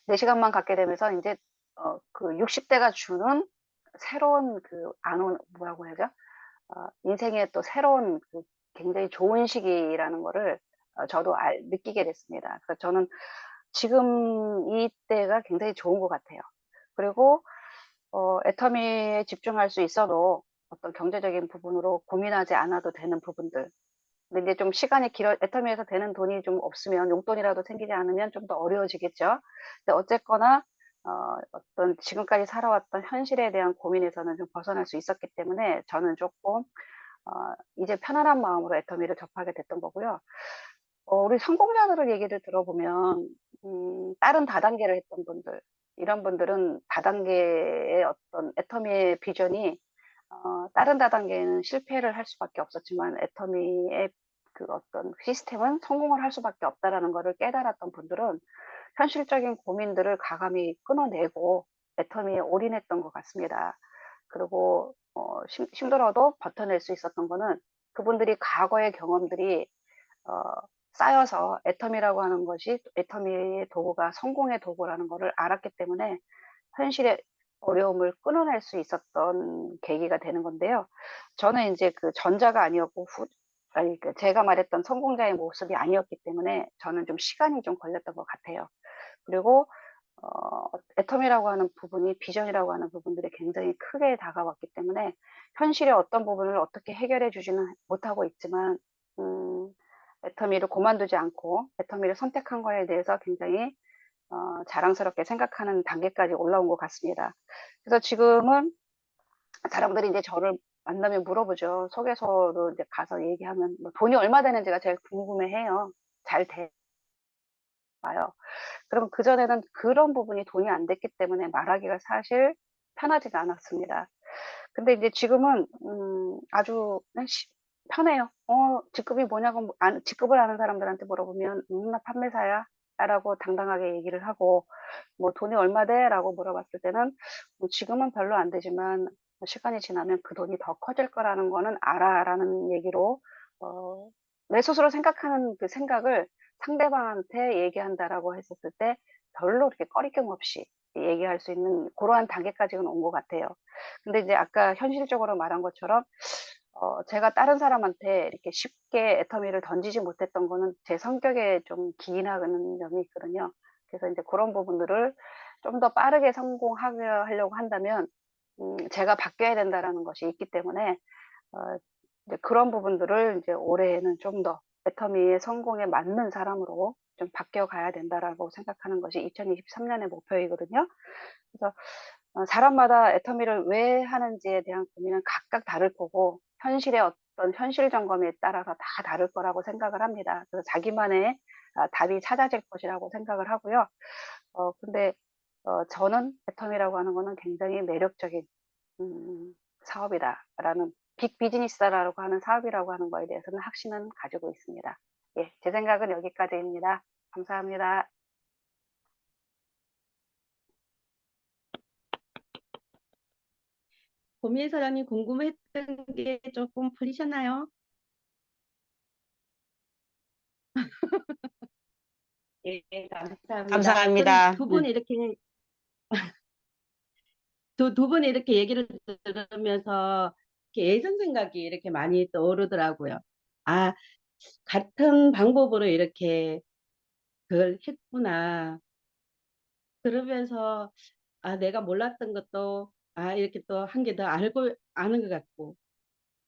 내 시간만 갖게 되면서 이제 60대가 주는 새로운 뭐라고 해야죠? 인생의 또 새로운 굉장히 좋은 시기라는 거를 저도 느끼게 됐습니다. 그래서 저는 지금 이때가 굉장히 좋은 것 같아요. 그리고 애터미에 집중할 수 있어도 어떤 경제적인 부분으로 고민하지 않아도 되는 부분들. 근데 이제 좀 시간이 애터미에서 되는 돈이 좀 없으면 용돈이라도 생기지 않으면 좀 더 어려워지겠죠. 근데 어쨌거나 어떤 지금까지 살아왔던 현실에 대한 고민에서는 좀 벗어날 수 있었기 때문에 저는 조금 이제 편안한 마음으로 애터미를 접하게 됐던 거고요. 우리 성공자들의 얘기를 들어보면 다른 다단계를 했던 분들, 이런 분들은 다단계의 어떤 애터미의 비전이 다른 다단계는 실패를 할 수밖에 없었지만 애터미의 그 어떤 시스템은 성공을 할 수밖에 없다라는 것을 깨달았던 분들은 현실적인 고민들을 과감히 끊어내고 애터미에 올인했던 것 같습니다. 그리고 힘들어도 버텨낼 수 있었던 거는 그분들이 과거의 경험들이 어, 쌓여서 애터미라고 하는 것이 애터미의 도구가 성공의 도구라는 것을 알았기 때문에 현실의 어려움을 끊어낼 수 있었던 계기가 되는 건데요. 저는 이제 그 전자가 아니었고 아니 그 제가 말했던 성공자의 모습이 아니었기 때문에 저는 좀 시간이 좀 걸렸던 것 같아요. 그리고 애텀이라고 하는 부분이 비전이라고 하는 부분들이 굉장히 크게 다가왔기 때문에 현실의 어떤 부분을 어떻게 해결해 주지는 못하고 있지만 애터미를 고만두지 않고 애터미를 선택한 거에 대해서 굉장히 자랑스럽게 생각하는 단계까지 올라온 것 같습니다. 그래서 지금은 사람들이 이제 저를 만나면 물어보죠. 소개서로 이제 가서 얘기하면 뭐 돈이 얼마 되는지가 제일 궁금해해요. 잘 돼요. 그럼 그전에는 그런 부분이 돈이 안 됐기 때문에 말하기가 사실 편하지가 않았습니다. 근데 이제 지금은 아주 그냥 편해요. 직급이 뭐냐고 직급을 아는 사람들한테 물어보면 나 판매사야 라고 당당하게 얘기를 하고 뭐 돈이 얼마 돼? 라고 물어봤을 때는 뭐 지금은 별로 안 되지만 시간이 지나면 그 돈이 더 커질 거라는 거는 알아 라는 얘기로 내 스스로 생각하는 그 생각을 상대방한테 얘기한다라고 했었을 때 별로 그렇게 꺼리낌 없이 얘기할 수 있는 그러한 단계까지는 온 것 같아요. 근데 이제 아까 현실적으로 말한 것처럼 제가 다른 사람한테 이렇게 쉽게 애터미를 던지지 못했던 거는 제 성격에 좀 기인하는 점이 있거든요. 그래서 이제 그런 부분들을 좀 더 빠르게 성공하게 하려고 한다면 제가 바뀌어야 된다라는 것이 있기 때문에 이제 그런 부분들을 이제 올해에는 좀 더 애터미의 성공에 맞는 사람으로 좀 바뀌어 가야 된다라고 생각하는 것이 2023년의 목표이거든요. 그래서 사람마다 애터미를 왜 하는지에 대한 고민은 각각 다를 거고 현실의 어떤 현실 점검에 따라서 다 다를 거라고 생각을 합니다. 그래서 자기만의 답이 찾아질 것이라고 생각을 하고요. 근데 저는 애터미라고 하는 거는 굉장히 매력적인 사업이다라는 빅 비즈니스라고 하는 사업이라고 하는 거에 대해서는 확신은 가지고 있습니다. 예, 제 생각은 여기까지입니다. 감사합니다. 고미애 사장님 궁금했던 게 조금 풀리셨나요? 예, 감사합니다. 감사합니다. 두 분 이렇게 두 분이 이렇게 얘기를 들으면서 이렇게 예전 생각이 이렇게 많이 떠오르더라고요. 아, 같은 방법으로 이렇게 그걸 했구나. 그러면서 내가 몰랐던 것도 이렇게 또 한 개 더 알고 아는 것 같고,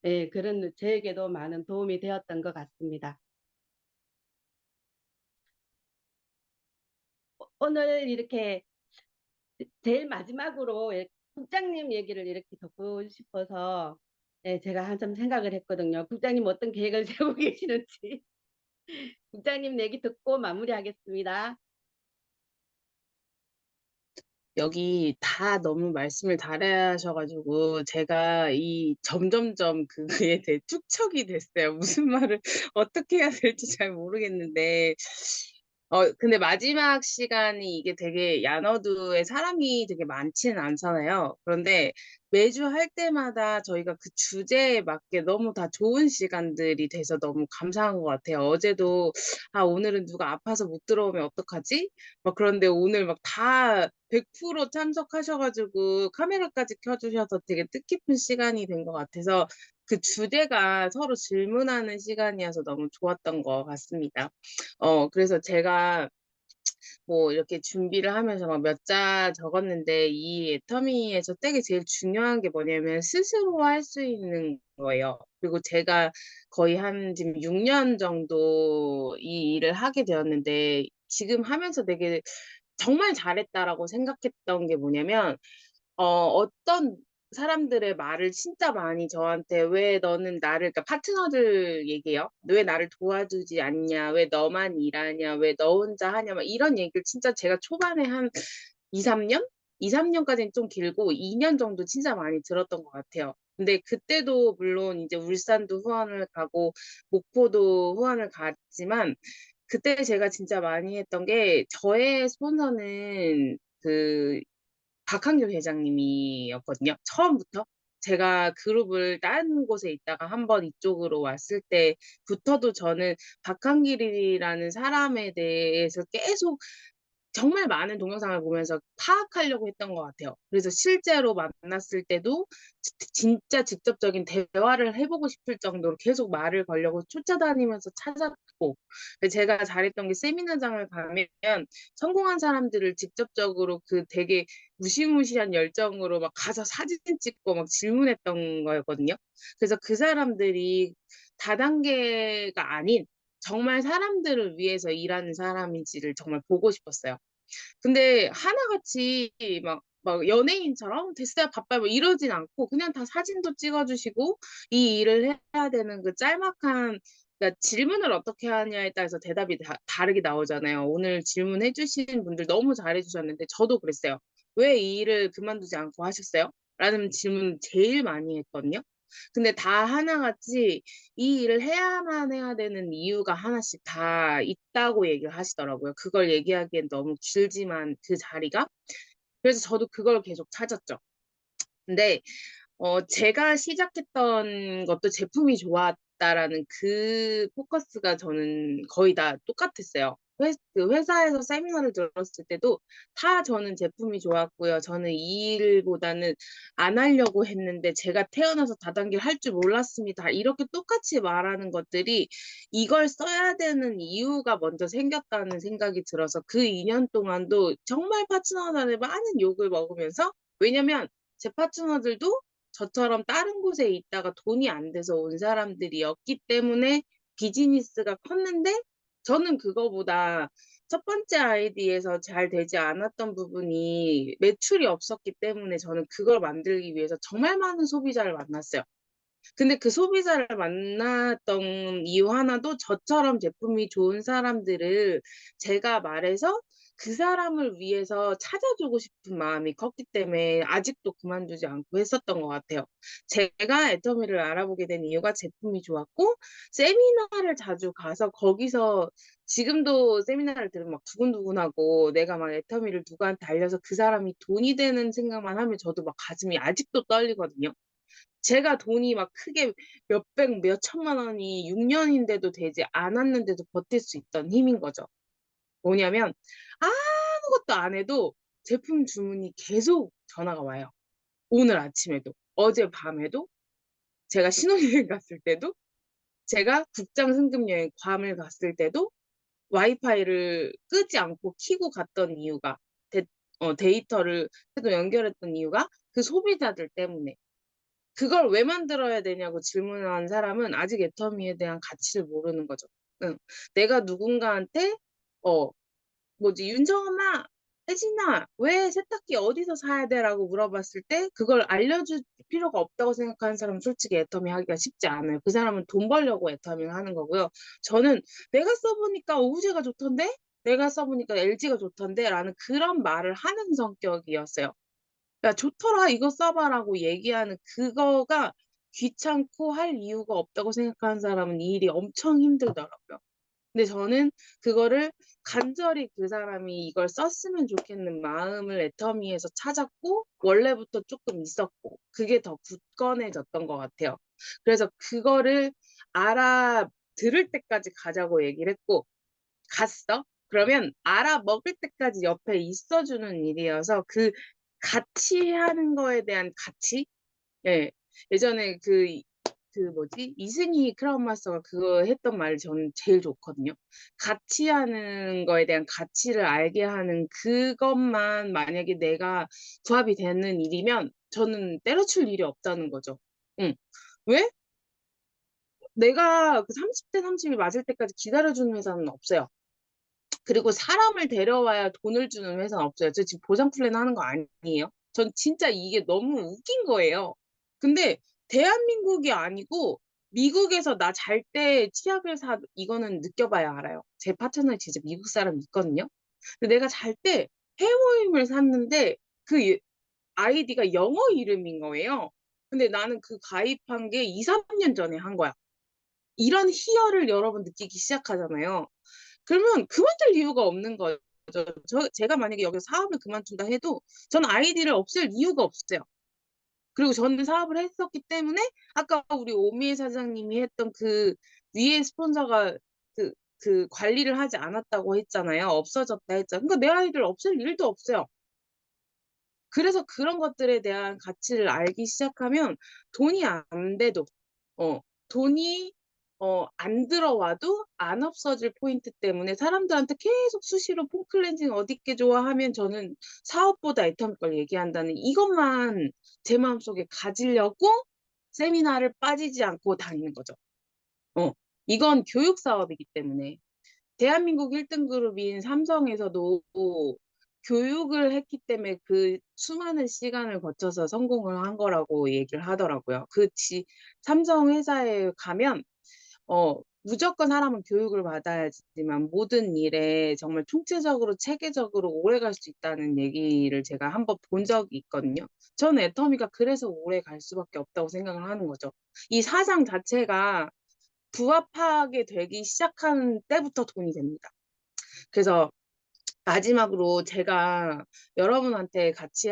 예, 그런 저에게도 많은 도움이 되었던 것 같습니다. 오늘 이렇게 제일 마지막으로 국장님 얘기를 이렇게 듣고 싶어서 제가 한참 생각을 했거든요. 국장님 어떤 계획을 세우고 계시는지. 국장님 얘기 듣고 마무리하겠습니다. 여기 다 너무 말씀을 잘하셔가지고 제가 이 점점점 그에 대해 축척이 됐어요. 무슨 말을 어떻게 해야 될지 잘 모르겠는데 근데 마지막 시간이 이게 되게 야너드에 사람이 되게 많지는 않잖아요. 그런데 매주 할 때마다 저희가 그 주제에 맞게 너무 다 좋은 시간들이 돼서 너무 감사한 것 같아요. 어제도 오늘은 누가 아파서 못 들어오면 어떡하지? 막 그런데 오늘 막 다 100% 참석하셔가지고 카메라까지 켜주셔서 되게 뜻깊은 시간이 된 것 같아서 그 주제가 서로 질문하는 시간이어서 너무 좋았던 것 같습니다. 그래서 제가 뭐 이렇게 준비를 하면서 막 몇 자 적었는데 이 애터미에서 되게 제일 중요한 게 뭐냐면 스스로 할 수 있는 거예요. 그리고 제가 거의 한 지금 6년 정도 이 일을 하게 되었는데 지금 하면서 되게 정말 잘했다라고 생각했던 게 뭐냐면 어떤 사람들의 말을 진짜 많이 저한테 왜 너는 나를, 그러니까 파트너들 얘기예요. 왜 나를 도와주지 않냐, 왜 너만 일하냐, 왜 너 혼자 하냐, 막 이런 얘기를 진짜 제가 초반에 한 2, 3년? 2, 3년까지는 좀 길고 2년 정도 진짜 많이 들었던 것 같아요. 근데 그때도 물론 이제 울산도 후원을 가고 목포도 후원을 갔지만 그때 제가 진짜 많이 했던 게 저의 스폰서는 그 박한규 회장님이었거든요. 처음부터. 제가 그룹을 다른 곳에 있다가 한번 이쪽으로 왔을 때부터도 저는 박한길이라는 사람에 대해서 계속 정말 많은 동영상을 보면서 파악하려고 했던 것 같아요. 그래서 실제로 만났을 때도 진짜 직접적인 대화를 해보고 싶을 정도로 계속 말을 걸려고 쫓아다니면서 찾았고, 제가 잘했던 게 세미나장을 가면 성공한 사람들을 직접적으로 그 되게 무시무시한 열정으로 막 가서 사진 찍고 막 질문했던 거였거든요. 그래서 그 사람들이 다단계가 아닌 정말 사람들을 위해서 일하는 사람인지를 정말 보고 싶었어요. 근데 하나같이 막 연예인처럼 됐어요, 바빠요, 뭐 이러진 않고 그냥 다 사진도 찍어주시고 이 일을 해야 되는 그 짤막한, 그러니까 질문을 어떻게 하냐에 따라서 대답이 다르게 나오잖아요. 오늘 질문해 주신 분들 너무 잘해 주셨는데 저도 그랬어요. 왜 이 일을 그만두지 않고 하셨어요? 라는 질문 제일 많이 했거든요. 근데 다 하나같이 이 일을 해야만 해야 되는 이유가 하나씩 다 있다고 얘기를 하시더라고요. 그걸 얘기하기엔 너무 길지만 그 자리가. 그래서 저도 그걸 계속 찾았죠. 근데 제가 시작했던 것도 제품이 좋았다라는 그 포커스가 저는 거의 다 똑같았어요. 그 회사에서 세미나를 들었을 때도 다 저는 제품이 좋았고요. 저는 이 일보다는 안 하려고 했는데 제가 태어나서 다단계를 할 줄 몰랐습니다. 이렇게 똑같이 말하는 것들이 이걸 써야 되는 이유가 먼저 생겼다는 생각이 들어서 그 2년 동안도 정말 파트너들의 많은 욕을 먹으면서, 왜냐면 제 파트너들도 저처럼 다른 곳에 있다가 돈이 안 돼서 온 사람들이었기 때문에 비즈니스가 컸는데 저는 그거보다 첫 번째 아이디에서 잘 되지 않았던 부분이 매출이 없었기 때문에 저는 그걸 만들기 위해서 정말 많은 소비자를 만났어요. 근데 그 소비자를 만났던 이유 하나도 저처럼 제품이 좋은 사람들을 제가 말해서 그 사람을 위해서 찾아주고 싶은 마음이 컸기 때문에 아직도 그만두지 않고 했었던 것 같아요. 제가 애터미를 알아보게 된 이유가 제품이 좋았고, 세미나를 자주 가서 거기서 지금도 세미나를 들으면 막 두근두근하고 내가 막 애터미를 누구한테 알려서 그 사람이 돈이 되는 생각만 하면 저도 막 가슴이 아직도 떨리거든요. 제가 돈이 막 크게 몇백, 몇천만 원이 6년인데도 되지 않았는데도 버틸 수 있던 힘인 거죠. 뭐냐면 아무것도 안 해도 제품 주문이 계속 전화가 와요. 오늘 아침에도, 어젯밤에도, 제가 신혼여행 갔을 때도, 제가 국장 승급 여행 괌을 갔을 때도 와이파이를 끄지 않고 켜고 갔던 이유가, 데이터를 계속 연결했던 이유가 그 소비자들 때문에. 그걸 왜 만들어야 되냐고 질문한 사람은 아직 애터미에 대한 가치를 모르는 거죠. 응. 내가 누군가한테 윤정엄아, 혜진아, 왜 세탁기 어디서 사야 돼? 라고 물어봤을 때 그걸 알려줄 필요가 없다고 생각하는 사람은 솔직히 애터미 하기가 쉽지 않아요. 그 사람은 돈 벌려고 애터미를 하는 거고요. 저는 내가 써보니까 오브제가 좋던데? 내가 써보니까 LG가 좋던데? 라는 그런 말을 하는 성격이었어요. 야, 좋더라, 이거 써봐라고 얘기하는 그거가 귀찮고 할 이유가 없다고 생각하는 사람은 이 일이 엄청 힘들더라고요. 근데 저는 그거를 간절히 그 사람이 이걸 썼으면 좋겠는 마음을 애터미에서 찾았고, 원래부터 조금 있었고, 그게 더 굳건해졌던 것 같아요. 그래서 그거를 알아들을 때까지 가자고 얘기를 했고, 갔어? 그러면 알아먹을 때까지 옆에 있어주는 일이어서 그 같이 하는 거에 대한 가치? 예. 예전에 이승희 크라운 마스터가 그거 했던 말이 저는 제일 좋거든요. 같이 하는 거에 대한 가치를 알게 하는 그것만 만약에 내가 부합이 되는 일이면 저는 때려칠 일이 없다는 거죠. 응. 왜? 내가 그 30대 30이 맞을 때까지 기다려주는 회사는 없어요. 그리고 사람을 데려와야 돈을 주는 회사는 없어요. 저 지금 보상 플랜 하는 거 아니에요. 전 진짜 이게 너무 웃긴 거예요. 근데 대한민국이 아니고 미국에서 나 잘 때 치약을 이거는 느껴봐야 알아요. 제 파트너에 진짜 미국 사람이 있거든요. 근데 내가 잘 때 헤어오일을 샀는데 그 아이디가 영어 이름인 거예요. 근데 나는 그 가입한 게 2, 3년 전에 한 거야. 이런 희열을 여러분 느끼기 시작하잖아요. 그러면 그만둘 이유가 없는 거죠. 제가 만약에 여기서 사업을 그만둔다 해도 저는 아이디를 없앨 이유가 없어요. 그리고 저는 사업을 했었기 때문에 아까 우리 오미애 사장님이 했던 그 위에 스폰서가 그 관리를 하지 않았다고 했잖아요. 없어졌다 했잖아요. 그러니까 내 아이디를 없앨 일도 없어요. 그래서 그런 것들에 대한 가치를 알기 시작하면 돈이 안 돼도, 돈이, 안 들어와도 안 없어질 포인트 때문에 사람들한테 계속 수시로 폼 클렌징 어디 게 좋아 하면 저는 사업보다 애터미 걸 얘기한다는 이것만 제 마음속에 가지려고 세미나를 빠지지 않고 다니는 거죠. 이건 교육 사업이기 때문에. 대한민국 1등 그룹인 삼성에서도 교육을 했기 때문에 그 수많은 시간을 거쳐서 성공을 한 거라고 얘기를 하더라고요. 삼성 회사에 가면 무조건 사람은 교육을 받아야지만 모든 일에 정말 총체적으로 체계적으로 오래 갈 수 있다는 얘기를 제가 한번 본 적이 있거든요. 저는 애터미가 그래서 오래 갈 수밖에 없다고 생각을 하는 거죠. 이 사장 자체가 부합하게 되기 시작한 때부터 돈이 됩니다. 그래서 마지막으로 제가 여러분한테 같이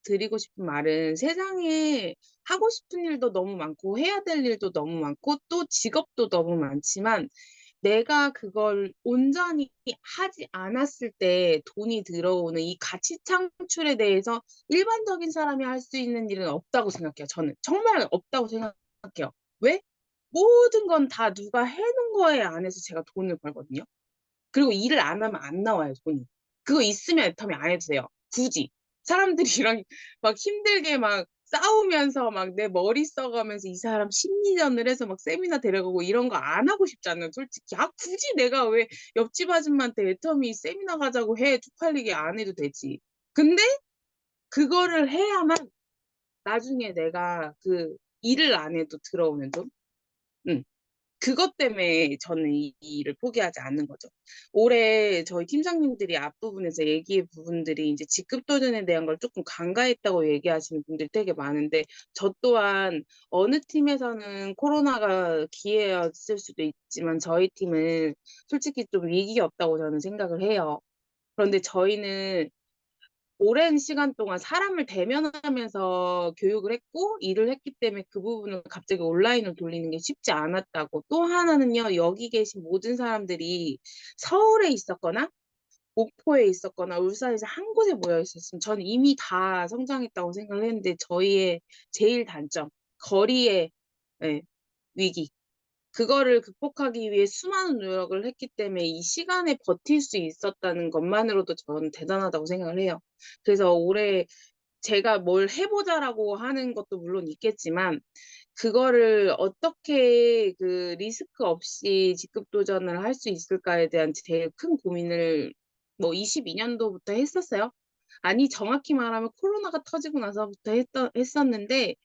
드리고 싶은 말은 세상에 하고 싶은 일도 너무 많고 해야 될 일도 너무 많고 또 직업도 너무 많지만 내가 그걸 온전히 하지 않았을 때 돈이 들어오는 이 가치 창출에 대해서 일반적인 사람이 할 수 있는 일은 없다고 생각해요. 저는 정말 없다고 생각해요. 왜? 모든 건 다 누가 해놓은 거에 안에서 제가 돈을 벌거든요. 그리고 일을 안 하면 안 나와요, 돈이. 그거 있으면 애터미 안 해도 돼요. 굳이. 사람들이랑 막 힘들게 막 싸우면서 막 내 머리 써가면서 이 사람 심리전을 해서 막 세미나 데려가고 이런 거 안 하고 싶지 않아요, 솔직히. 굳이 내가 왜 옆집 아줌마한테 애터미 세미나 가자고 해. 쪽팔리게 안 해도 되지. 근데 그거를 해야만 나중에 내가 그 일을 안 해도 들어오는 돈? 응. 그것 때문에 저는 이 일을 포기하지 않는 거죠. 올해 저희 팀장님들이 앞부분에서 얘기의 부분들이 이제 직급 도전에 대한 걸 조금 간과했다고 얘기하시는 분들이 되게 많은데 저 또한 어느 팀에서는 코로나가 기회였을 수도 있지만 저희 팀은 솔직히 좀 위기가 없다고 저는 생각을 해요. 그런데 저희는 오랜 시간 동안 사람을 대면하면서 교육을 했고 일을 했기 때문에 그 부분을 갑자기 온라인으로 돌리는 게 쉽지 않았다고. 또 하나는요, 여기 계신 모든 사람들이 서울에 있었거나 목포에 있었거나 울산에서 한 곳에 모여 있었으면 저는 이미 다 성장했다고 생각을 했는데 저희의 제일 단점, 거리의 예, 위기. 그거를 극복하기 위해 수많은 노력을 했기 때문에 이 시간에 버틸 수 있었다는 것만으로도 저는 대단하다고 생각을 해요. 그래서 올해 제가 뭘 해보자라고 하는 것도 물론 있겠지만 그거를 어떻게 그 리스크 없이 직급 도전을 할 수 있을까에 대한 제일 큰 고민을 뭐 22년도부터 했었어요. 아니 정확히 말하면 코로나가 터지고 나서부터 했었는데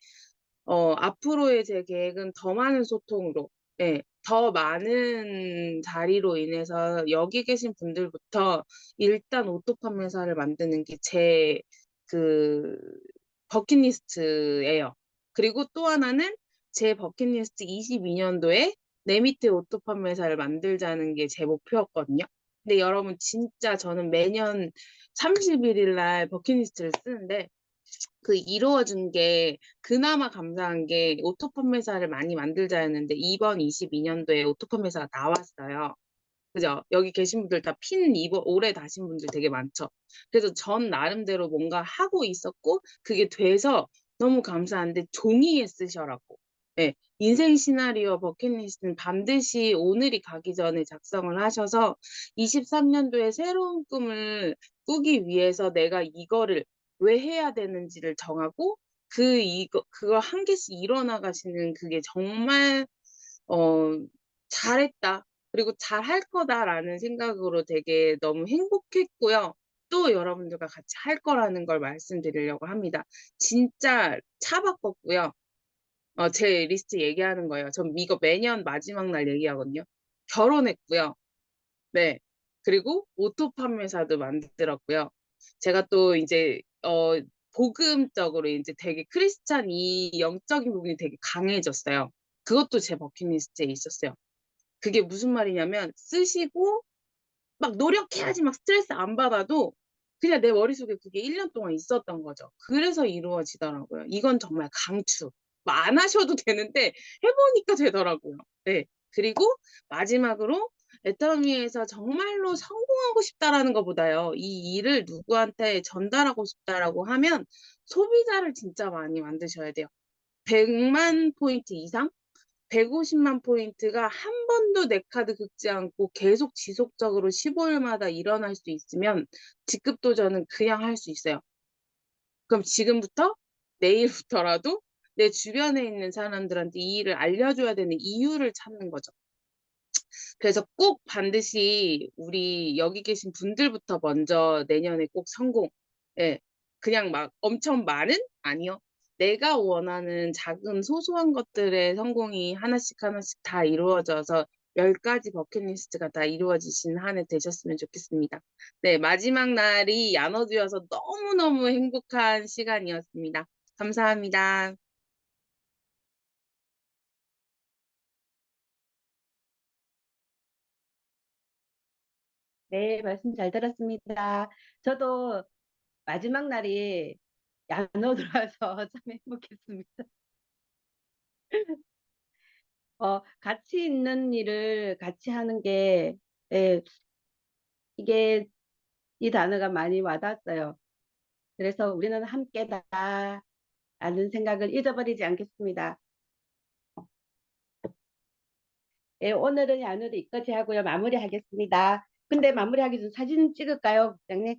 앞으로의 제 계획은 더 많은 소통으로, 예, 더 많은 자리로 인해서 여기 계신 분들부터 일단 오토 판매사를 만드는 게 제 그 버킷리스트예요. 그리고 또 하나는 제 버킷리스트 22년도에 내 밑에 오토 판매사를 만들자는 게 제 목표였거든요. 근데 여러분 진짜 저는 매년 31일 날 버킷리스트를 쓰는데 그 이루어진 게 그나마 감사한 게 오토 판매사를 많이 만들자였는데 이번 22년도에 오토 판매사가 나왔어요. 그죠? 여기 계신 분들 다 올해 다신 분들 되게 많죠. 그래서 전 나름대로 뭔가 하고 있었고 그게 돼서 너무 감사한데 종이에 쓰셔라고. 네, 인생 시나리오 버킷리스트는 반드시 오늘이 가기 전에 작성을 하셔서 23년도에 새로운 꿈을 꾸기 위해서 내가 이거를 왜 해야 되는지를 정하고 그걸 한 개씩 이뤄나가시는 그게 정말 어 잘했다. 그리고 잘할 거다라는 생각으로 되게 너무 행복했고요. 또 여러분들과 같이 할 거라는 걸 말씀드리려고 합니다. 진짜 차 바꿨고요. 제 리스트 얘기하는 거예요. 전 이거 매년 마지막 날 얘기하거든요. 결혼했고요. 네. 그리고 오토 판매사도 만들었고요. 제가 또 이제 복음적으로 이제 되게 크리스찬 이 영적인 부분이 되게 강해졌어요. 그것도 제 버킷리스트에 있었어요. 그게 무슨 말이냐면 쓰시고 막 노력해야지 막 스트레스 안 받아도 그냥 내 머릿속에 그게 1년 동안 있었던 거죠. 그래서 이루어지더라고요. 이건 정말 강추. 뭐 안 하셔도 되는데 해보니까 되더라고요. 네. 그리고 마지막으로 애터미에서 정말로 성공하고 싶다라는 것보다요. 이 일을 누구한테 전달하고 싶다라고 하면 소비자를 진짜 많이 만드셔야 돼요. 100만 포인트 이상? 150만 포인트가 한 번도 내 카드 긁지 않고 계속 지속적으로 15일마다 일어날 수 있으면 직급 도전은 그냥 할 수 있어요. 그럼 지금부터 내일부터라도 내 주변에 있는 사람들한테 이 일을 알려줘야 되는 이유를 찾는 거죠. 그래서 꼭 반드시 우리 여기 계신 분들부터 먼저 내년에 꼭 성공. 예. 그냥 막 엄청 많은? 아니요. 내가 원하는 작은 소소한 것들의 성공이 하나씩 하나씩 다 이루어져서 10가지 버킷리스트가 다 이루어지신 한 해 되셨으면 좋겠습니다. 네, 마지막 날이 야너드여서 너무너무 행복한 시간이었습니다. 감사합니다. 네, 말씀 잘 들었습니다. 저도 마지막 날이 야노드라서 참 행복했습니다. 같이 있는 일을 같이 하는 게, 예, 이게 이 단어가 많이 와닿았어요. 그래서 우리는 함께다 라는 생각을 잊어버리지 않겠습니다. 예, 오늘은 야노드 여기까지 하고요. 마무리하겠습니다. 근데 마무리하기 전 사진 찍을까요, 국장님?